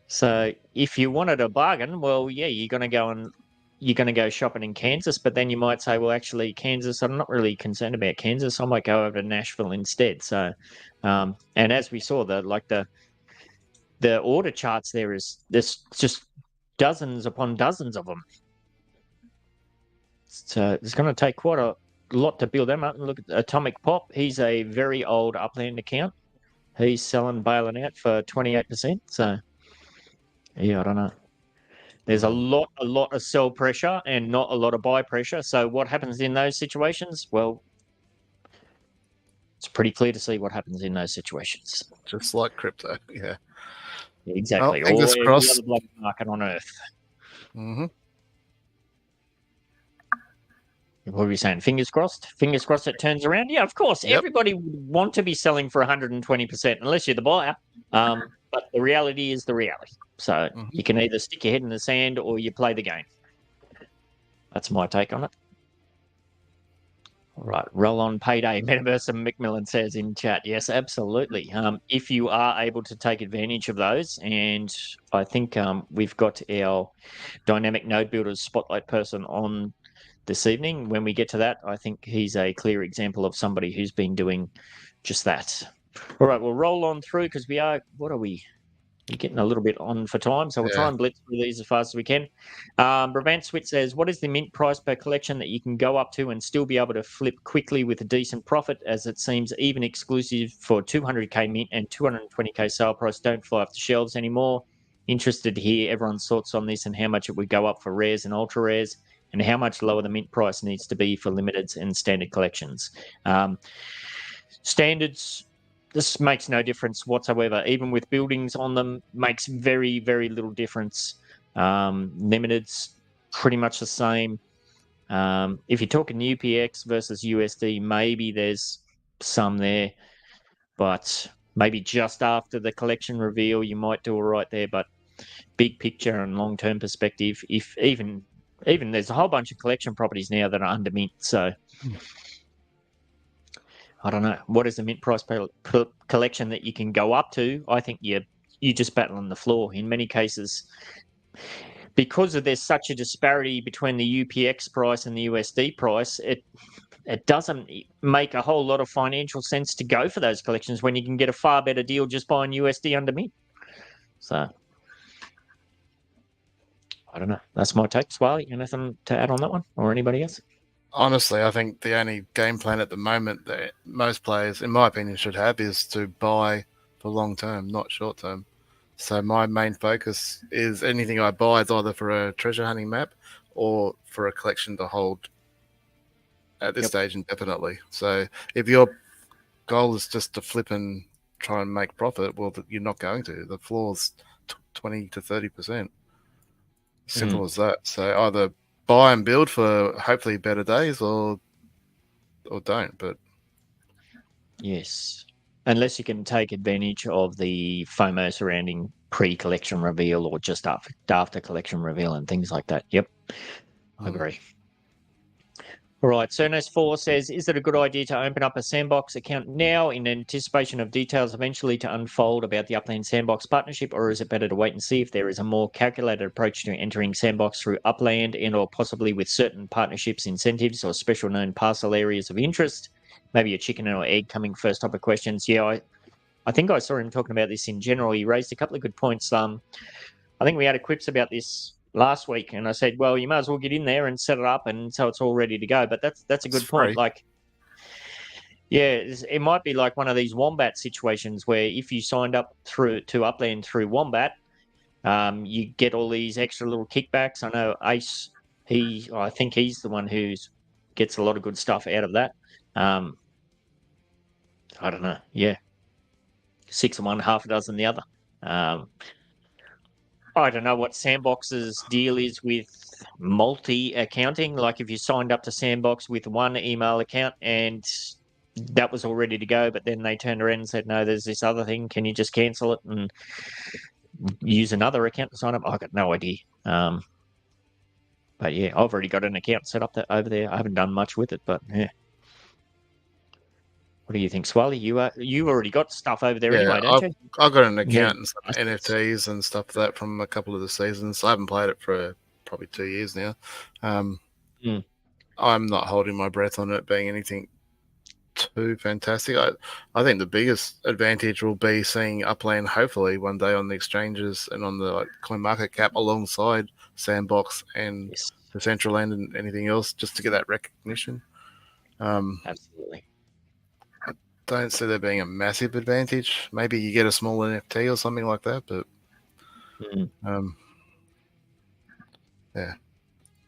So if you wanted a bargain, well, yeah, you're going to go shopping in Kansas, but then you might say, well, actually, Kansas, I'm not really concerned about Kansas. I might go over to Nashville instead. So, and as we saw, the order charts there's just dozens upon dozens of them. So it's going to take quite a lot to build them up. And look at Atomic Pop. He's a very old Upland account. He's bailing out for 28%. So, yeah, I don't know. There's a lot of sell pressure and not a lot of buy pressure. So what happens in those situations? Well, it's pretty clear to see what happens in those situations. Just like crypto, yeah. Exactly. Well, fingers crossed. Every other black market on Earth. Mm-hmm. What are we saying? Fingers crossed? Fingers crossed it turns around? Yeah, of course. Yep. Everybody would want to be selling for 120% unless you're the buyer. But the reality is the reality. So you can either stick your head in the sand or you play the game. That's my take on it. All right, roll on payday. Metaverse and Macmillan says in chat, yes, absolutely. If you are able to take advantage of those, and I think we've got our Dynamic Node Builders Spotlight person on this evening. When we get to that, I think he's a clear example of somebody who's been doing just that. All right, we'll roll on through because we're getting a little bit on for time, so we'll try and blitz through these as fast as we can. Brabant Switch says, what is the mint price per collection that you can go up to and still be able to flip quickly with a decent profit, as it seems even exclusive for 200k mint and 220k sale price don't fly off the shelves anymore? Interested to hear everyone's thoughts on this and how much it would go up for rares and ultra rares, and how much lower the mint price needs to be for limiteds and standard collections. Standards, this makes no difference whatsoever. Even with buildings on them, makes very, very little difference. Limiteds, pretty much the same. If you're talking UPX versus USD, maybe there's some there, but maybe just after the collection reveal, you might do all right there. But big picture and long-term perspective, if even there's a whole bunch of collection properties now that are under mint, so I don't know. What is the mint price per collection that you can go up to? I think you just battle on the floor in many cases. Because there's such a disparity between the UPX price and the USD price, it doesn't make a whole lot of financial sense to go for those collections when you can get a far better deal just buying USD under mint. So, I don't know. That's my take. Swally, anything to add on that one, or anybody else? Honestly, I think the only game plan at the moment that most players, in my opinion, should have is to buy for long term, not short term. So my main focus is anything I buy is either for a treasure hunting map or for a collection to hold at this stage indefinitely. So if your goal is just to flip and try and make profit, well, you're not going to. The floor's 20 to 30%. Simple as that. So either buy and build for hopefully better days, or don't. But yes, unless you can take advantage of the FOMO surrounding pre-collection reveal or just after collection reveal and things like that. Yep, I agree. All right, Cernos4 says, is it a good idea to open up a Sandbox account now in anticipation of details eventually to unfold about the Upland Sandbox partnership, or is it better to wait and see if there is a more calculated approach to entering Sandbox through Upland and or possibly with certain partnerships, incentives, or special known parcel areas of interest? Maybe a chicken or egg coming first type of questions. Yeah, I think I saw him talking about this in general. He raised a couple of good points. I think we had a QIPS about this last week, and I said, well, you might as well get in there and set it up, and so it's all ready to go. But that's a good point. Like, yeah, it might be like one of these Wombat situations where if you signed up to Upland through Wombat, you get all these extra little kickbacks. I know Ace, I think he's the one who gets a lot of good stuff out of that. I don't know. Yeah, 6 of one, half a dozen the other. I don't know what Sandbox's deal is with multi-accounting. Like if you signed up to Sandbox with one email account and that was all ready to go, but then they turned around and said, no, there's this other thing. Can you just cancel it and use another account to sign up? I got no idea. But yeah, I've already got an account set up over there. I haven't done much with it, but yeah. What do you think, Swally? You've already got stuff over there anyway, don't you? I've got an account and some NFTs and stuff like that from a couple of the seasons. I haven't played it for probably 2 years now. I'm not holding my breath on it being anything too fantastic. I think the biggest advantage will be seeing Upland hopefully one day on the exchanges and on the coin market cap alongside Sandbox and the Central Land and anything else, just to get that recognition. Absolutely. Don't see there being a massive advantage. Maybe you get a small NFT or something like that, but yeah.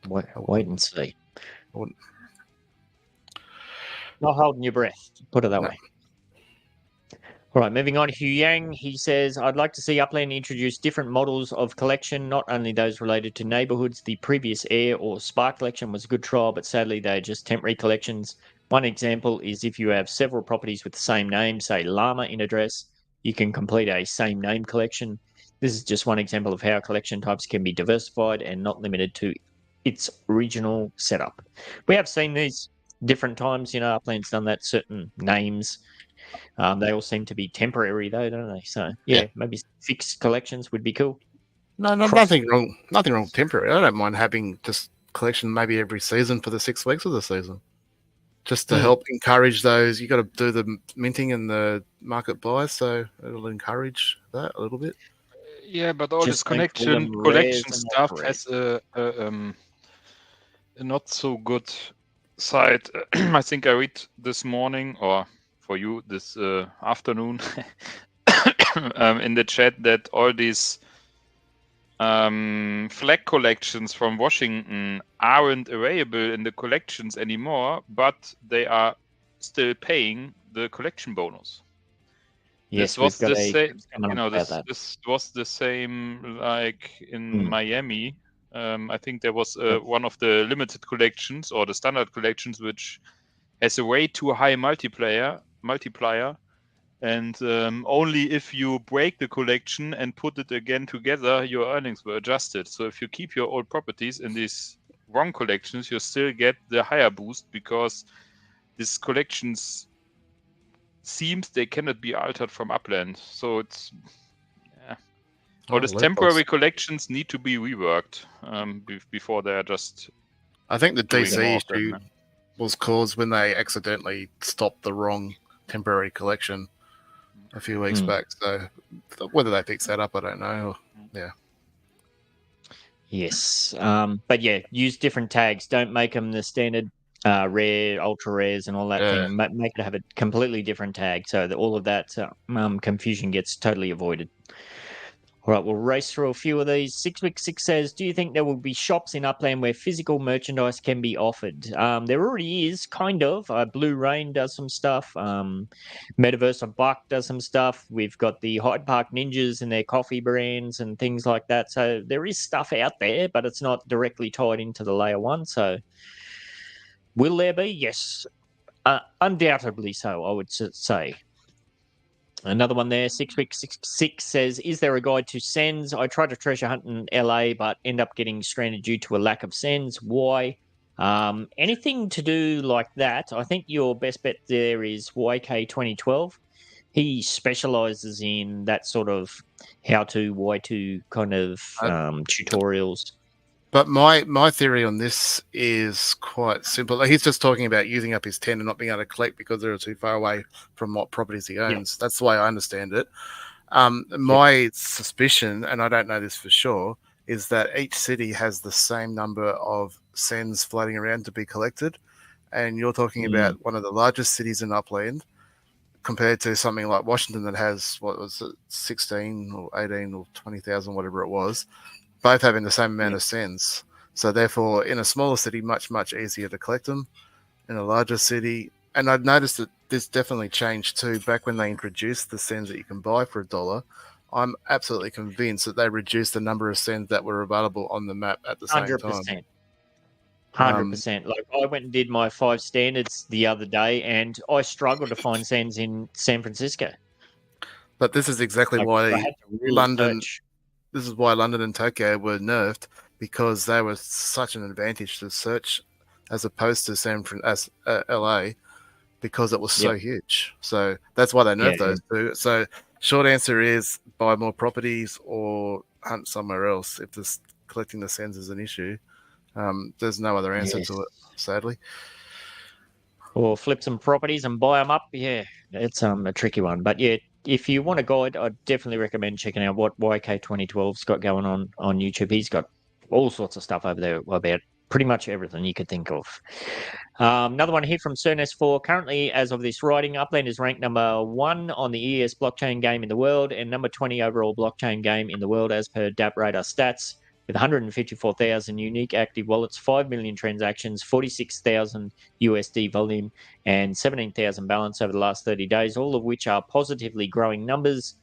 Wait and see. Not holding your breath, put it that way. All right, moving on. Hugh Yang, he says, I'd like to see Upland introduce different models of collection, not only those related to neighbourhoods. The previous Air or Spark collection was a good trial, but sadly they're just temporary collections. One example is if you have several properties with the same name, say Llama in address, you can complete a same name collection. This is just one example of how collection types can be diversified and not limited to its original setup. We have seen these different times, Upland's done that, certain names. They all seem to be temporary though, don't they? So yeah, maybe fixed collections would be cool. Nothing wrong with temporary. I don't mind having just collection maybe every season for the 6 weeks of the season. Just to help encourage those. You got to do the minting and the market buys, so it'll encourage that a little bit. Yeah, but all this collection stuff has a not so good side. I think I read this morning, or for you this afternoon, in the chat that all these flag collections from Washington aren't available in the collections anymore, but they are still paying the collection bonus. Yes, this was the same. This was the same like in Miami. I think there was one of the limited collections or the standard collections which has a way too high multiplier. And only if you break the collection and put it again together, your earnings were adjusted. So if you keep your old properties in these wrong collections, you still get the higher boost because these collections seems they cannot be altered from Upland. So it's all these temporary collections need to be reworked before they are just. I think the DC issue was caused when they accidentally stopped the wrong temporary collection a few weeks back. So whether they fix that up, I don't know. Yeah. Yes. But yeah, use different tags. Don't make them the standard rare, ultra rares and all that thing. Make it have a completely different tag so that all of that confusion gets totally avoided. All right, we'll race through a few of these. 666 says, do you think there will be shops in Upland where physical merchandise can be offered? There already is, kind of. Blue Rain does some stuff. Metaverse of Buck does some stuff. We've got the Hyde Park Ninjas and their coffee brands and things like that. So there is stuff out there, but it's not directly tied into the layer one. So will there be? Yes. Undoubtedly so, I would say. Another one there, 666 says, is there a guide to sends? I tried to treasure hunt in LA, but end up getting stranded due to a lack of sends. Why? Anything to do like that, I think your best bet there is YK 2012. He specializes in that sort of how-to, why-to kind of tutorials. But my theory on this is quite simple. He's just talking about using up his 10 and not being able to collect because they're too far away from what properties he owns. That's the way I understand it. My suspicion, and I don't know this for sure, is that each city has the same number of sends floating around to be collected. And you're talking about one of the largest cities in Upland compared to something like Washington that has, 16 or 18 or 20,000, whatever it was. Both having the same amount of sends. So therefore, in a smaller city, much, much easier to collect them. In a larger city, and I've noticed that this definitely changed too. Back when they introduced the sends that you can buy for $1, I'm absolutely convinced that they reduced the number of sends that were available on the map at the same 100%. time. 100%. Like I went and did my 5 standards the other day, and I struggled to find sends in San Francisco. But this is exactly why London... This is why London and Tokyo were nerfed, because they were such an advantage to search as opposed to LA, because it was so huge. So that's why they nerfed those two. So short answer is buy more properties or hunt somewhere else if this collecting the sends is an issue. There's no other answer to it, sadly. Or flip some properties and buy them up. Yeah, it's a tricky one. But yeah, if you want a guide, I'd definitely recommend checking out what YK 2012's got going on YouTube. He's got all sorts of stuff over there about pretty much everything you could think of. Another one here from CERNS4. Currently, as of this writing, Upland is ranked number 1 on the ES blockchain game in the world and number 20 overall blockchain game in the world as per DappRadar stats, with 154,000 unique active wallets, 5 million transactions, 46,000 USD volume, and 17,000 balance over the last 30 days, all of which are positively growing numbers.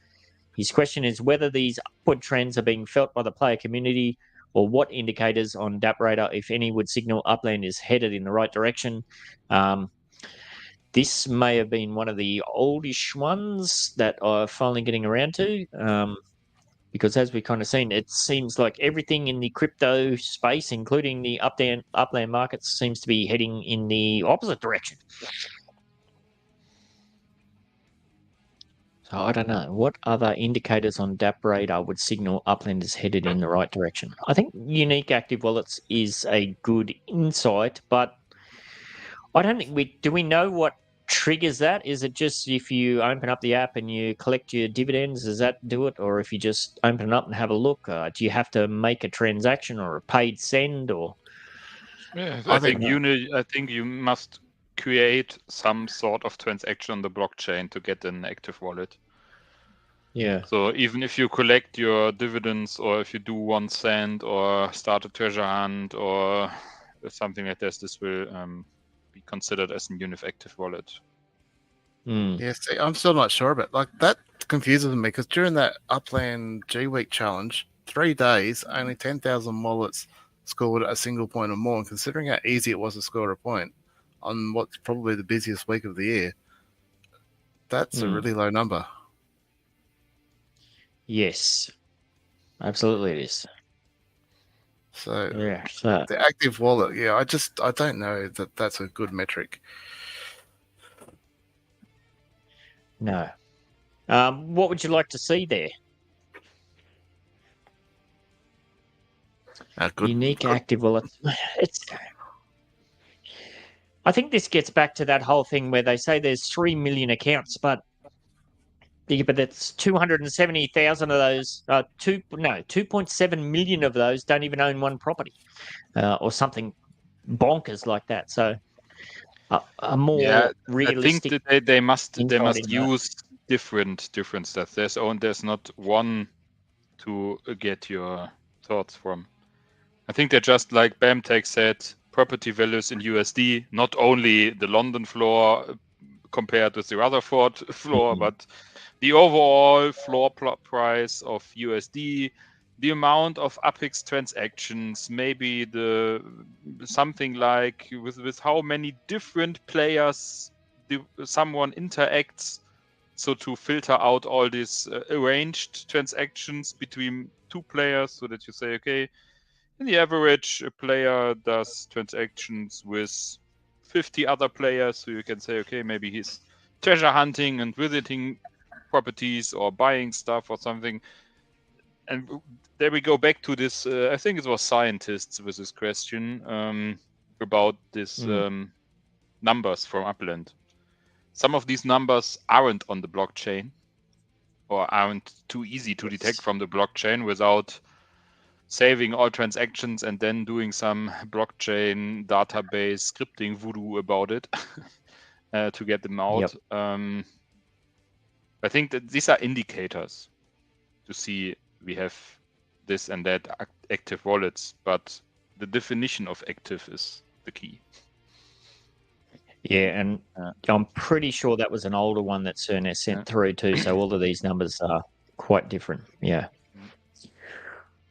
His question is whether these upward trends are being felt by the player community, or what indicators on DappRadar, if any, would signal Upland is headed in the right direction. This may have been one of the oldish ones that I'm finally getting around to. Because as we've kind of seen, it seems like everything in the crypto space, including the Upland markets, seems to be heading in the opposite direction. So I don't know. What other indicators on DappRadar would signal Upland is headed in the right direction? I think unique active wallets is a good insight, but I don't think do we know what triggers that? Is it just if you open up the app and you collect your dividends, does that do it? Or if you just open it up and have a look, do you have to make a transaction or a paid send? Or I think you must create some sort of transaction on the blockchain to get an active wallet. Yeah. So even if you collect your dividends, or if you do 1 cent, or start a treasure hunt, or something like this will be considered as a unique active wallet. Yeah, see, I'm still not sure, but like that confuses me, because during that Upland G Week challenge, 3 days, only 10,000 wallets scored a single point or more. And considering how easy it was to score a point on what's probably the busiest week of the year, that's a really low number. Yes, absolutely it is. So yeah, the active wallet, I don't know that that's a good metric. No. What would you like to see there? Unique active wallets. I think this gets back to that whole thing where they say there's 3 million accounts, but that's 270,000 of those. 2.7 million of those don't even own one property, or something bonkers like that. So, a more realistic. I think that they must use different stuff. There's not one to get your thoughts from. I think they're just like BAMTech said, property values in USD, not only the London floor compared with the Rutherford floor, but the overall floor price of USD, the amount of UPX transactions, maybe something like with how many different players someone interacts, so to filter out all these arranged transactions between two players, so that you say, okay, in the average, a player does transactions with 50 other players, so you can say, okay, maybe he's treasure hunting and visiting properties or buying stuff or something. And there we go back to this, I think it was scientists with this question about this numbers from Upland. Some of these numbers aren't on the blockchain or aren't too easy to detect from the blockchain without saving all transactions and then doing some blockchain database scripting voodoo about it to get them out. Yep. I think that these are indicators to see we have this and that active wallets, but the definition of active is the key. Yeah, and I'm pretty sure that was an older one that Cernus sent through too, so all of these numbers are quite different. Yeah.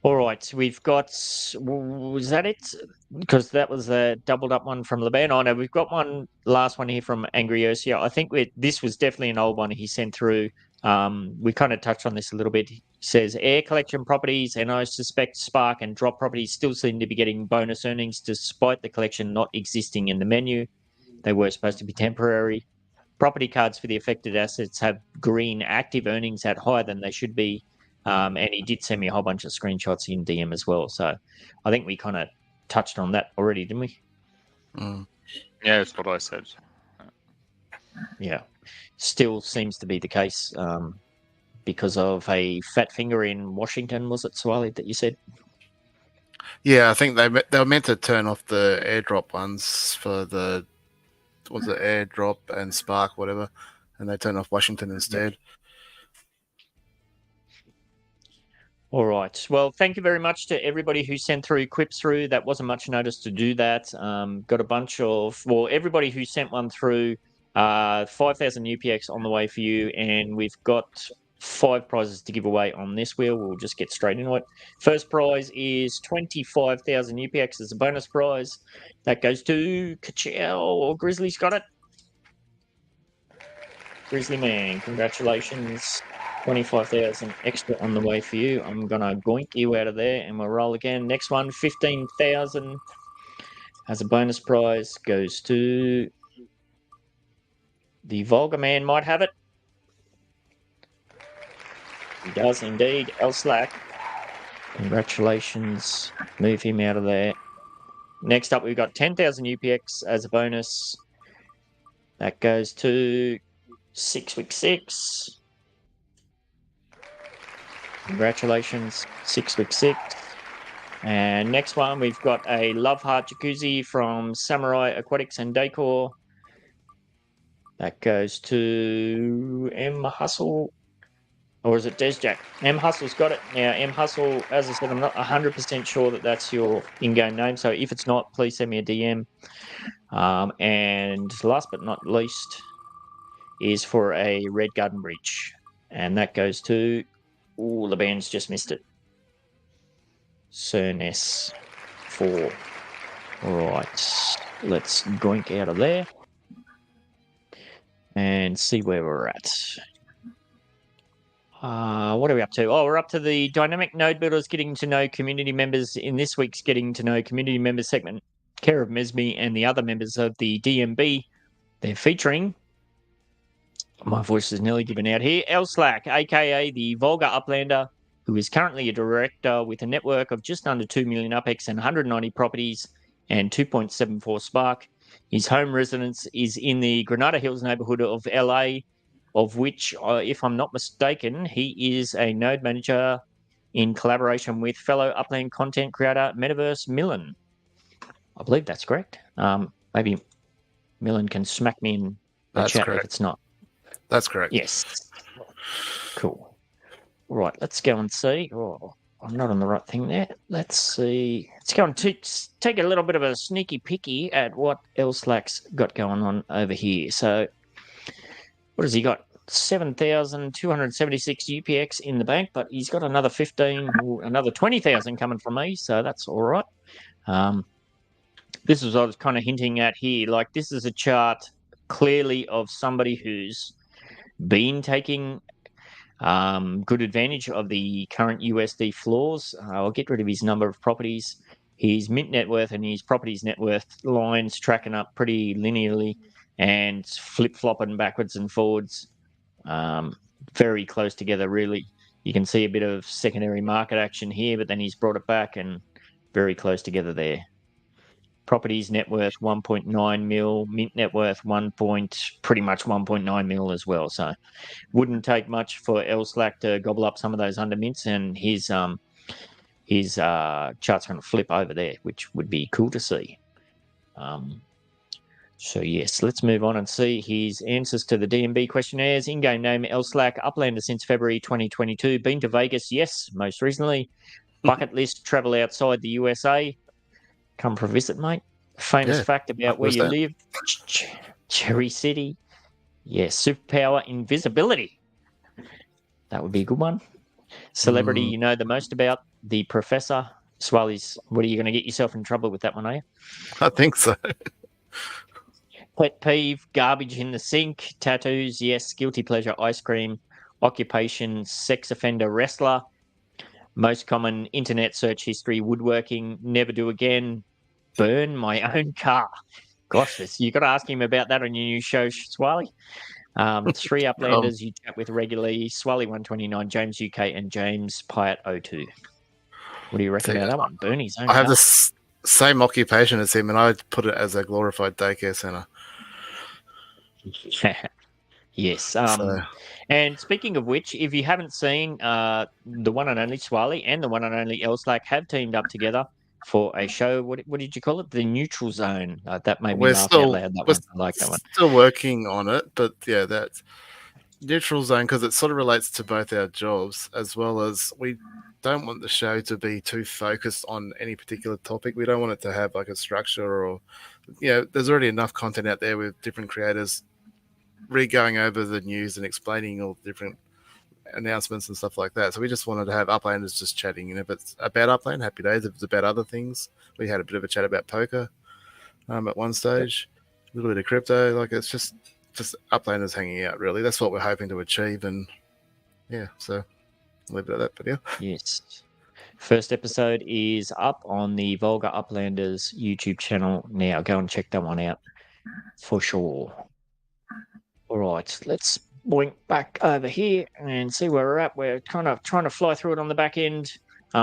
All right, we've got, was that it? Because that was a doubled up one from Laban. Oh, no, we've got one last one here from Angry Ursia. I think this was definitely an old one he sent through. We kind of touched on this a little bit. He says, air collection properties, and I suspect Spark and Drop properties still seem to be getting bonus earnings despite the collection not existing in the menu. They were supposed to be temporary. Property cards for the affected assets have green active earnings at higher than they should be. And he did send me a whole bunch of screenshots in DM as well. So I think we kind of touched on that already, didn't we? Yeah, that's what I said. Yeah. Still seems to be the case because of a fat finger in Washington, was it, Swali, that you said? Yeah, I think they were meant to turn off the airdrop ones for the, was it airdrop and Spark, whatever, and they turned off Washington instead. Yep. All right. Well, thank you very much to everybody who sent through QIPS through. That wasn't much notice to do that. Got a bunch of, well, everybody who sent one through, 5,000 UPX on the way for you. And we've got 5 prizes to give away on this wheel. We'll just get straight into it. First prize is 25,000 UPX as a bonus prize. That goes to Kachel or Grizzly's got it. Grizzly Man, congratulations. 25,000 extra on the way for you. I'm going to goink you out of there and we'll roll again. Next one, 15,000 as a bonus prize goes to the Vulgar Man. Might have it. He does indeed. L-Slack. Congratulations. Move him out of there. Next up, we've got 10,000 UPX as a bonus. That goes to 6week6. Congratulations, 6week6. And next one, we've got a Love Heart Jacuzzi from Samurai Aquatics and Decor. That goes to M Hustle, or is it Desjack? M Hustle's got it. Now, M Hustle, as I said, I'm not 100% sure that that's your in-game name. So if it's not, please send me a DM. And last but not least is for a Red Garden Breach. And that goes to... Ooh, the band's just missed it. Cernus 4. All right. Let's goink out of there. And see where we're at. What are we up to? Oh, we're up to the Dynamic Node Builders Getting to Know Community Members in this week's Getting to Know Community Members segment. Care of Mesme and the other members of the DMB. They're featuring... My voice is nearly given out here. L-Slack, a.k.a. the Vulgar Uplander, who is currently a director with a network of just under 2 million UPX and 190 properties and 2.74 Spark. His home residence is in the Granada Hills neighborhood of LA, of which, if I'm not mistaken, he is a node manager in collaboration with fellow Upland content creator Metaverse Millen. I believe that's correct. Maybe Millen can smack me in the chat if it's not. That's correct. Yes. Cool. Right, let's go and see. Oh, I'm not on the right thing there. Let's see. Let's go and take a little bit of a sneaky picky at what LSLAC's got going on over here. So, what has he got? 7,276 UPX in the bank, but he's got another 20,000 coming from me, so that's all right. This is what I was kind of hinting at here. Like, this is a chart clearly of somebody who's been taking good advantage of the current USD floors. I'll get rid of his number of properties. His mint net worth and his properties net worth lines tracking up pretty linearly and flip-flopping backwards and forwards. Very close together, really. You can see a bit of secondary market action here, but then he's brought it back and very close together there. Properties net worth 1.9 mil, mint net worth pretty much 1.9 mil as well. So wouldn't take much for LSLAC to gobble up some of those under mints, and his chart's going to flip over there, which would be cool to see. So yes, let's move on and see his answers to the DMB questionnaires. In-game name LSLAC, Uplander since February 2022. Been to Vegas? Yes, most recently. Bucket list, travel outside the USA. Come for a visit, mate. Famous fact about where you live. Cherry City. Yes, superpower, invisibility. That would be a good one. Celebrity you know the most about? The Professor. Swallies, what are you going to get yourself in trouble with that one, are you? I think so. Pet peeve, garbage in the sink. Tattoos, yes. Guilty pleasure, ice cream. Occupation, sex offender, wrestler. Most common internet search history, woodworking. Never do again. Burn my own car. Gosh, you got to ask him about that on your new show, Swally. 3 Uplanders you chat with regularly. Swally 129, James UK, and James Pyatt 02. What do you reckon about that one? Burn his own car. I have the same occupation as him, and I'd put it as a glorified daycare centre. Yes. And speaking of which, if you haven't seen, the one and only Swally and the one and only LSLAC have teamed up together for a show. What did you call it? The Neutral Zone. That made me laugh out loud. That one. I like that one. Still working on it, but yeah, that's Neutral Zone because it sort of relates to both our jobs, as well as we don't want the show to be too focused on any particular topic. We don't want it to have like a structure or, there's already enough content out there with different creators going over the news and explaining all the different announcements and stuff like that. So we just wanted to have Uplanders just chatting. And if it's about Upland, happy days. If it's about other things, we had a bit of a chat about poker at one stage, a little bit of crypto. Like it's just Uplanders hanging out, really. That's what we're hoping to achieve. And yeah, so I'll leave it at that. But yeah. Yes. First episode is up on the Vulgar Uplanders YouTube channel now. Go and check that one out for sure. All right, let's boink back over here and see where we're at. We're kind of trying to fly through it on the back end.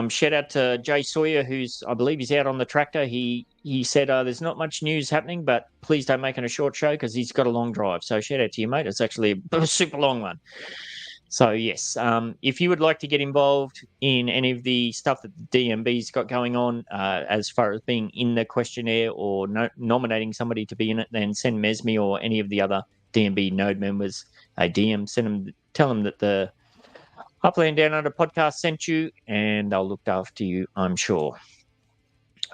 Shout out to Jay Sawyer, I believe he's out on the tractor. He said there's not much news happening, but please don't make it a short show because he's got a long drive. So shout out to you, mate. It's actually a super long one. So yes, if you would like to get involved in any of the stuff that the DMB's got going on, as far as being in the questionnaire or nominating somebody to be in it, then send Mesme or any of the other DMB node members a DM. Tell them that the Upland Down Under podcast sent you, and they'll look after you, I'm sure.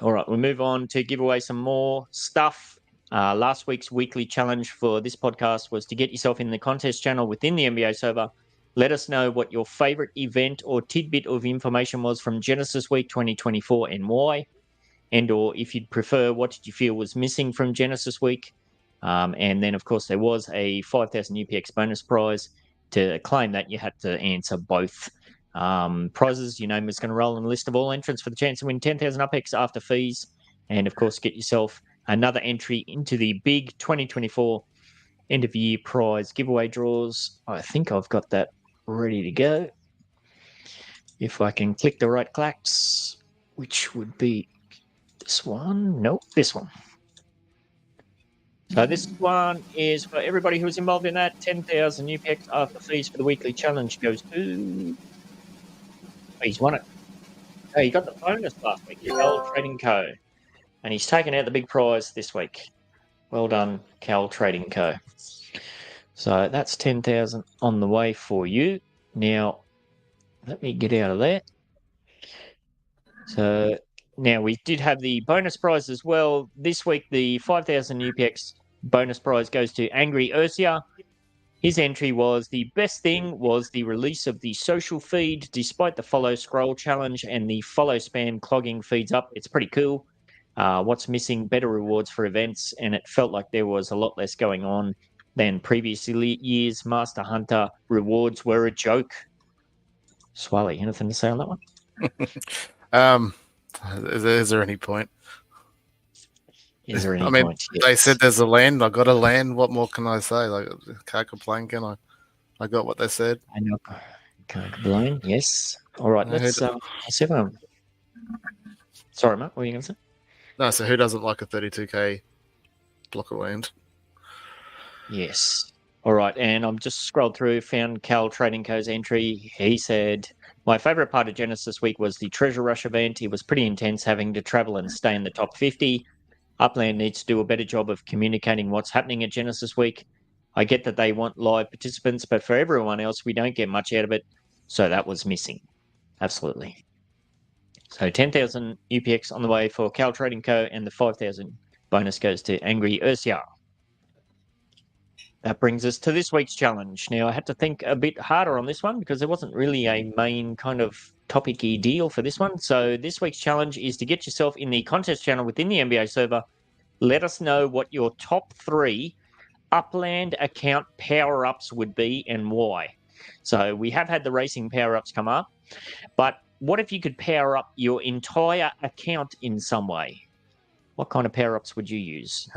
All right, we'll move on to give away some more stuff. Last week's weekly challenge for this podcast was to get yourself in the contest channel within the NBA server. Let us know what your favorite event or tidbit of information was from Genesis Week 2024 and why. And or if you'd prefer, what did you feel was missing from Genesis Week? And then, of course, there was a 5,000 UPX bonus prize. To claim that, you had to answer both prizes. Your name was going to roll on the list of all entrants for the chance to win 10,000 UPX after fees. And, of course, get yourself another entry into the big 2024 end-of-year prize giveaway draws. I think I've got that ready to go. If I can click the right clacks, which would be this one. Nope, this one. So this one is for everybody who was involved in that. 10,000 UPX after fees for the weekly challenge goes to... He's won it. He got the bonus last week, Cal Trading Co. And he's taken out the big prize this week. Well done, Cal Trading Co. So that's 10,000 on the way for you. Now, Let me get out of there. So now we did have the bonus prize as well. This week, the 5,000 UPX bonus prize goes to Angry Ursia. His entry was, the best thing was the release of the social feed, despite the follow scroll challenge and the follow spam clogging feeds up. It's pretty cool. What's missing? Better rewards for events, and it felt like there was a lot less going on than previous years. Master Hunter rewards were a joke. Swally, anything to say on that one? Is there any point? Is there any I mean, point? they said there's a land. I got a land. What more can I say? Like, can't complain, can I? I got what they said. I know. Can't complain. Yes. All right. Let's see if I'm... Sorry, Matt. What were you going to say? No, so who doesn't like a 32k block of land? Yes. All right. And I'm just scrolled through, found Cal Trading Co.'s entry. He said, my favourite part of Genesis this week was the Treasure Rush event. It was pretty intense having to travel and stay in the top 50. Upland needs to do a better job of communicating what's happening at Genesis Week. I get that they want live participants, but for everyone else, we don't get much out of it. So that was missing. Absolutely. So 10,000 UPX on the way for Cal Trading Co. and the 5,000 bonus goes to Angry Ursia. That brings us to this week's challenge. Now, I had to think a bit harder on this one because there wasn't really a main kind of topic-y deal for this one. So this week's challenge is to get yourself in the contest channel within the NBA server. Let us know what your top 3 Upland account power-ups would be and why. So we have had the racing power-ups come up, but what if you could power up your entire account in some way? What kind of power-ups would you use?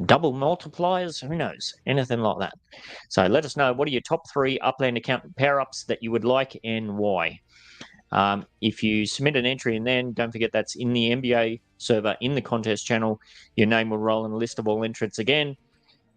Double multipliers? Who knows? Anything like that. So let us know, what are your top 3 Upland account power-ups that you would like and why? If you submit an entry and then don't forget that's in the NBA server in the contest channel, your name will roll in a list of all entrants again.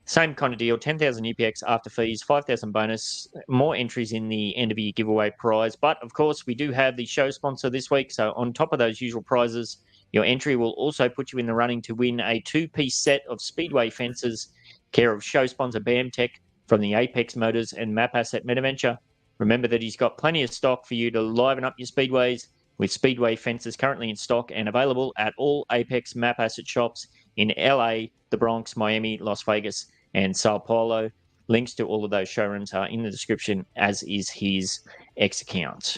Same kind of deal, 10,000 UPX after fees, 5,000 bonus, more entries in the end of year giveaway prize. But of course, we do have the show sponsor this week. So on top of those usual prizes, your entry will also put you in the running to win a 2-piece set of speedway fences, care of show sponsor BAMTech from the Apex Motors and Map Asset Metaventure. Remember that he's got plenty of stock for you to liven up your speedways with speedway fences currently in stock and available at all Apex Map Asset shops in LA, the Bronx, Miami, Las Vegas, and Sao Paulo. Links to all of those showrooms are in the description, as is his X account.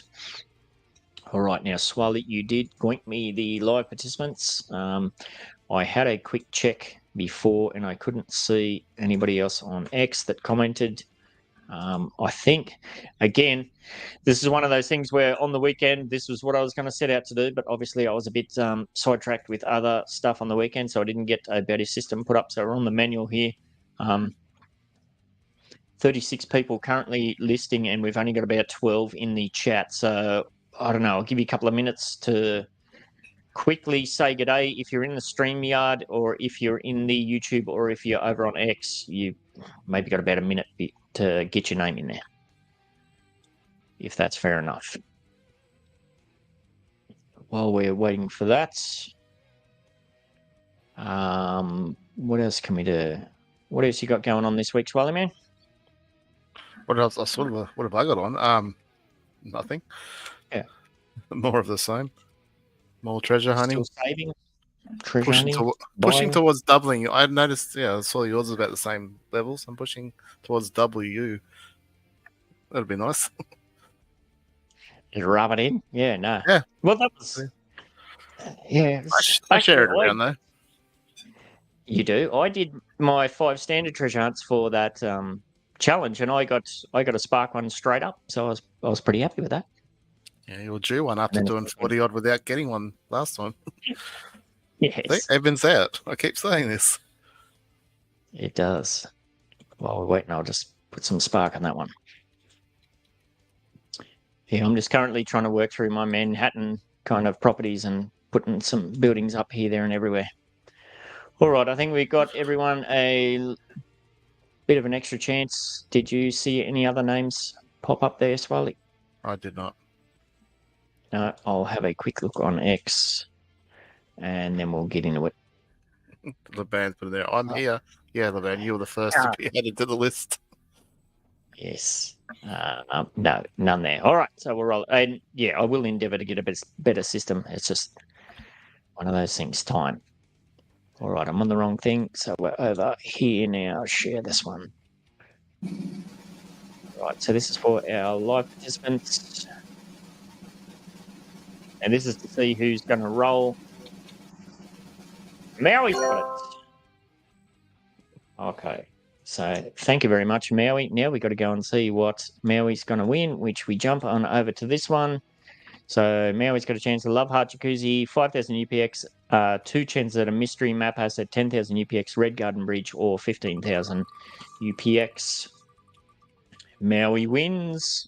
All right, now, Swally, you did goink me the live participants. I had a quick check before, and I couldn't see anybody else on X that commented. I think, again, this is one of those things where on the weekend, this was what I was going to set out to do, but obviously I was a bit sidetracked with other stuff on the weekend, so I didn't get a better system put up. So we're on the manual here. 36 people currently listing, and we've only got about 12 in the chat. So I don't know, I'll give you a couple of minutes to quickly say good day. If you're in the StreamYard or if you're in the YouTube or if you're over on X, you maybe got about a minute to get your name in there, if that's fair enough. While we're waiting for that, what else can we do? What else you got going on this week, Swally Man? What else? What have I got on? Nothing. Yeah. More of the same. More treasure hunting. Still saving. Treasure hunting. Pushing towards doubling. I noticed. Yeah, I saw yours is about the same levels. I'm pushing towards W. That'd be nice. Just rub it in. Yeah. No. Yeah. Well, that was. Yeah. I share it around though. You do. I did my 5 standard treasure hunts for that challenge, and I got a spark one straight up. So I was pretty happy with that. Yeah, you'll due one after doing 40 odd without getting one last time. Yes. See, evens out. I keep saying this. It does. While we're waiting, I'll just put some spark on that one. Yeah, I'm just currently trying to work through my Manhattan kind of properties and putting some buildings up here, there, and everywhere. All right, I think we got everyone a bit of an extra chance. Did you see any other names pop up there, Swally? I did not. No, I'll have a quick look on X, and then we'll get into it. The band's put it there. I'm here. Yeah, the band. You were the first to be added to the list. Yes. No, none there. All right, so we'll roll. And yeah, I will endeavour to get a better system. It's just one of those things. Time. All right, I'm on the wrong thing, so we're over here now. Share this one. Right, so this is for our live participants, and this is to see who's going to roll. Maui's got it. Okay. So thank you very much, Maui. Now we've got to go and see what Maui's going to win, which we jump on over to this one. So Maui's got a chance to Love Heart Jacuzzi, 5,000 UPX, 2 chances at a mystery map asset, 10,000 UPX, Red Garden Bridge, or 15,000 UPX. Maui wins.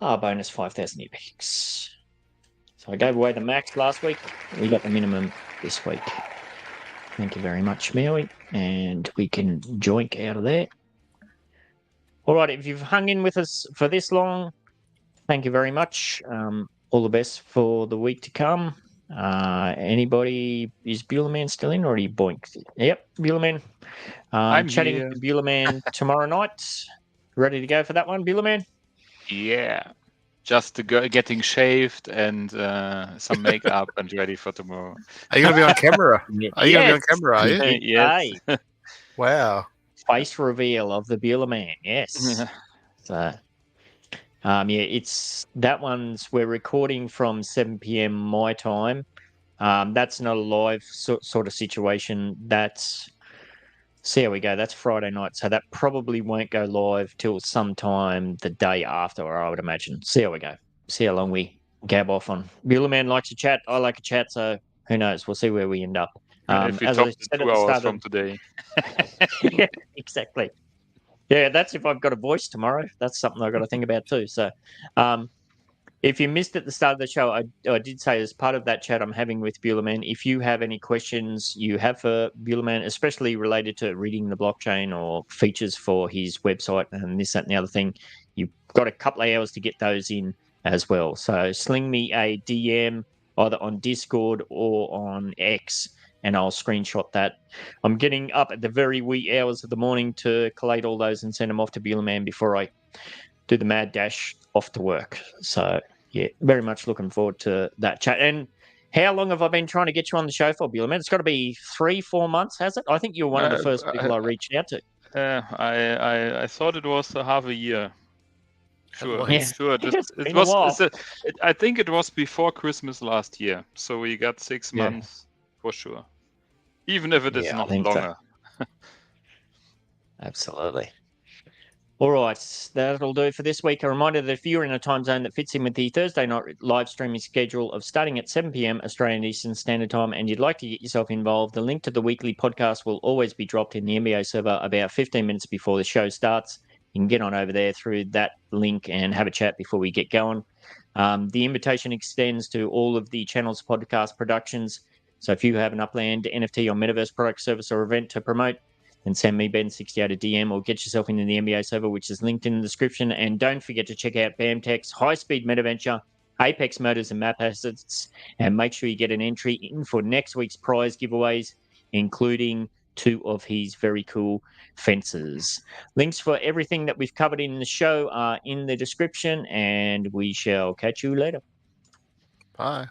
Bonus 5,000 UPX. So I gave away the max last week. We got the minimum this week. Thank you very much, Maui. And we can joink out of there. All right, if you've hung in with us for this long, thank you very much. All the best for the week to come. Anybody, is Buellerman still in or are you boinked? Yep, Buellerman. I'm chatting here. to Buellerman tomorrow night. Ready to go for that one, Buellerman? Yeah. Just to go, getting shaved and some makeup and ready for tomorrow. Are you going to be on camera? Are you going to be on camera, are you? Yes. Wow. Face reveal of the Buellerman, yes. So, it's that one's, we're recording from 7 p.m. my time. That's not a live sort of situation. See how we go. That's Friday night, so that probably won't go live till sometime the day after, I would imagine. See how we go. See how long we gab off on. Buellerman likes to chat. I like to chat, so who knows? We'll see where we end up. If we talk 2 hours from today. Yeah, exactly. Yeah, that's if I've got a voice tomorrow. That's something I've got to think about too. So, if you missed at the start of the show, I did say as part of that chat I'm having with Buellerman, if you have any questions you have for Buellerman, especially related to reading the blockchain or features for his website and this, that, and the other thing, you've got a couple of hours to get those in as well. So sling me a DM either on Discord or on X, and I'll screenshot that. I'm getting up at the very wee hours of the morning to collate all those and send them off to Buellerman before I do the mad dash off to work. So, yeah, very much looking forward to that chat. And how long have I been trying to get you on the show for, Buellerman? It's got to be 3-4 months, has it? I think you're one of the first people I reached out to. I thought it was half a year. Sure, Yeah. sure. I think it was before Christmas last year, so we got 6 months for sure. Even if it is not longer. So. Absolutely. All right, that'll do for this week. A reminder that if you're in a time zone that fits in with the Thursday night live streaming schedule of starting at 7 p.m. Australian Eastern Standard Time and you'd like to get yourself involved, the link to the weekly podcast will always be dropped in the NBA server about 15 minutes before the show starts. You can get on over there through that link and have a chat before we get going. The invitation extends to all of the channel's podcast productions. So if you have an Upland NFT or Metaverse product, service or event to promote, then send me Ben68 a DM or get yourself into the NBA server, which is linked in the description. And don't forget to check out BAMTech's High-Speed Metaventure, Apex Motors and Map Assets, and make sure you get an entry in for next week's prize giveaways, including 2 of his very cool fences. Links for everything that we've covered in the show are in the description, and we shall catch you later. Bye.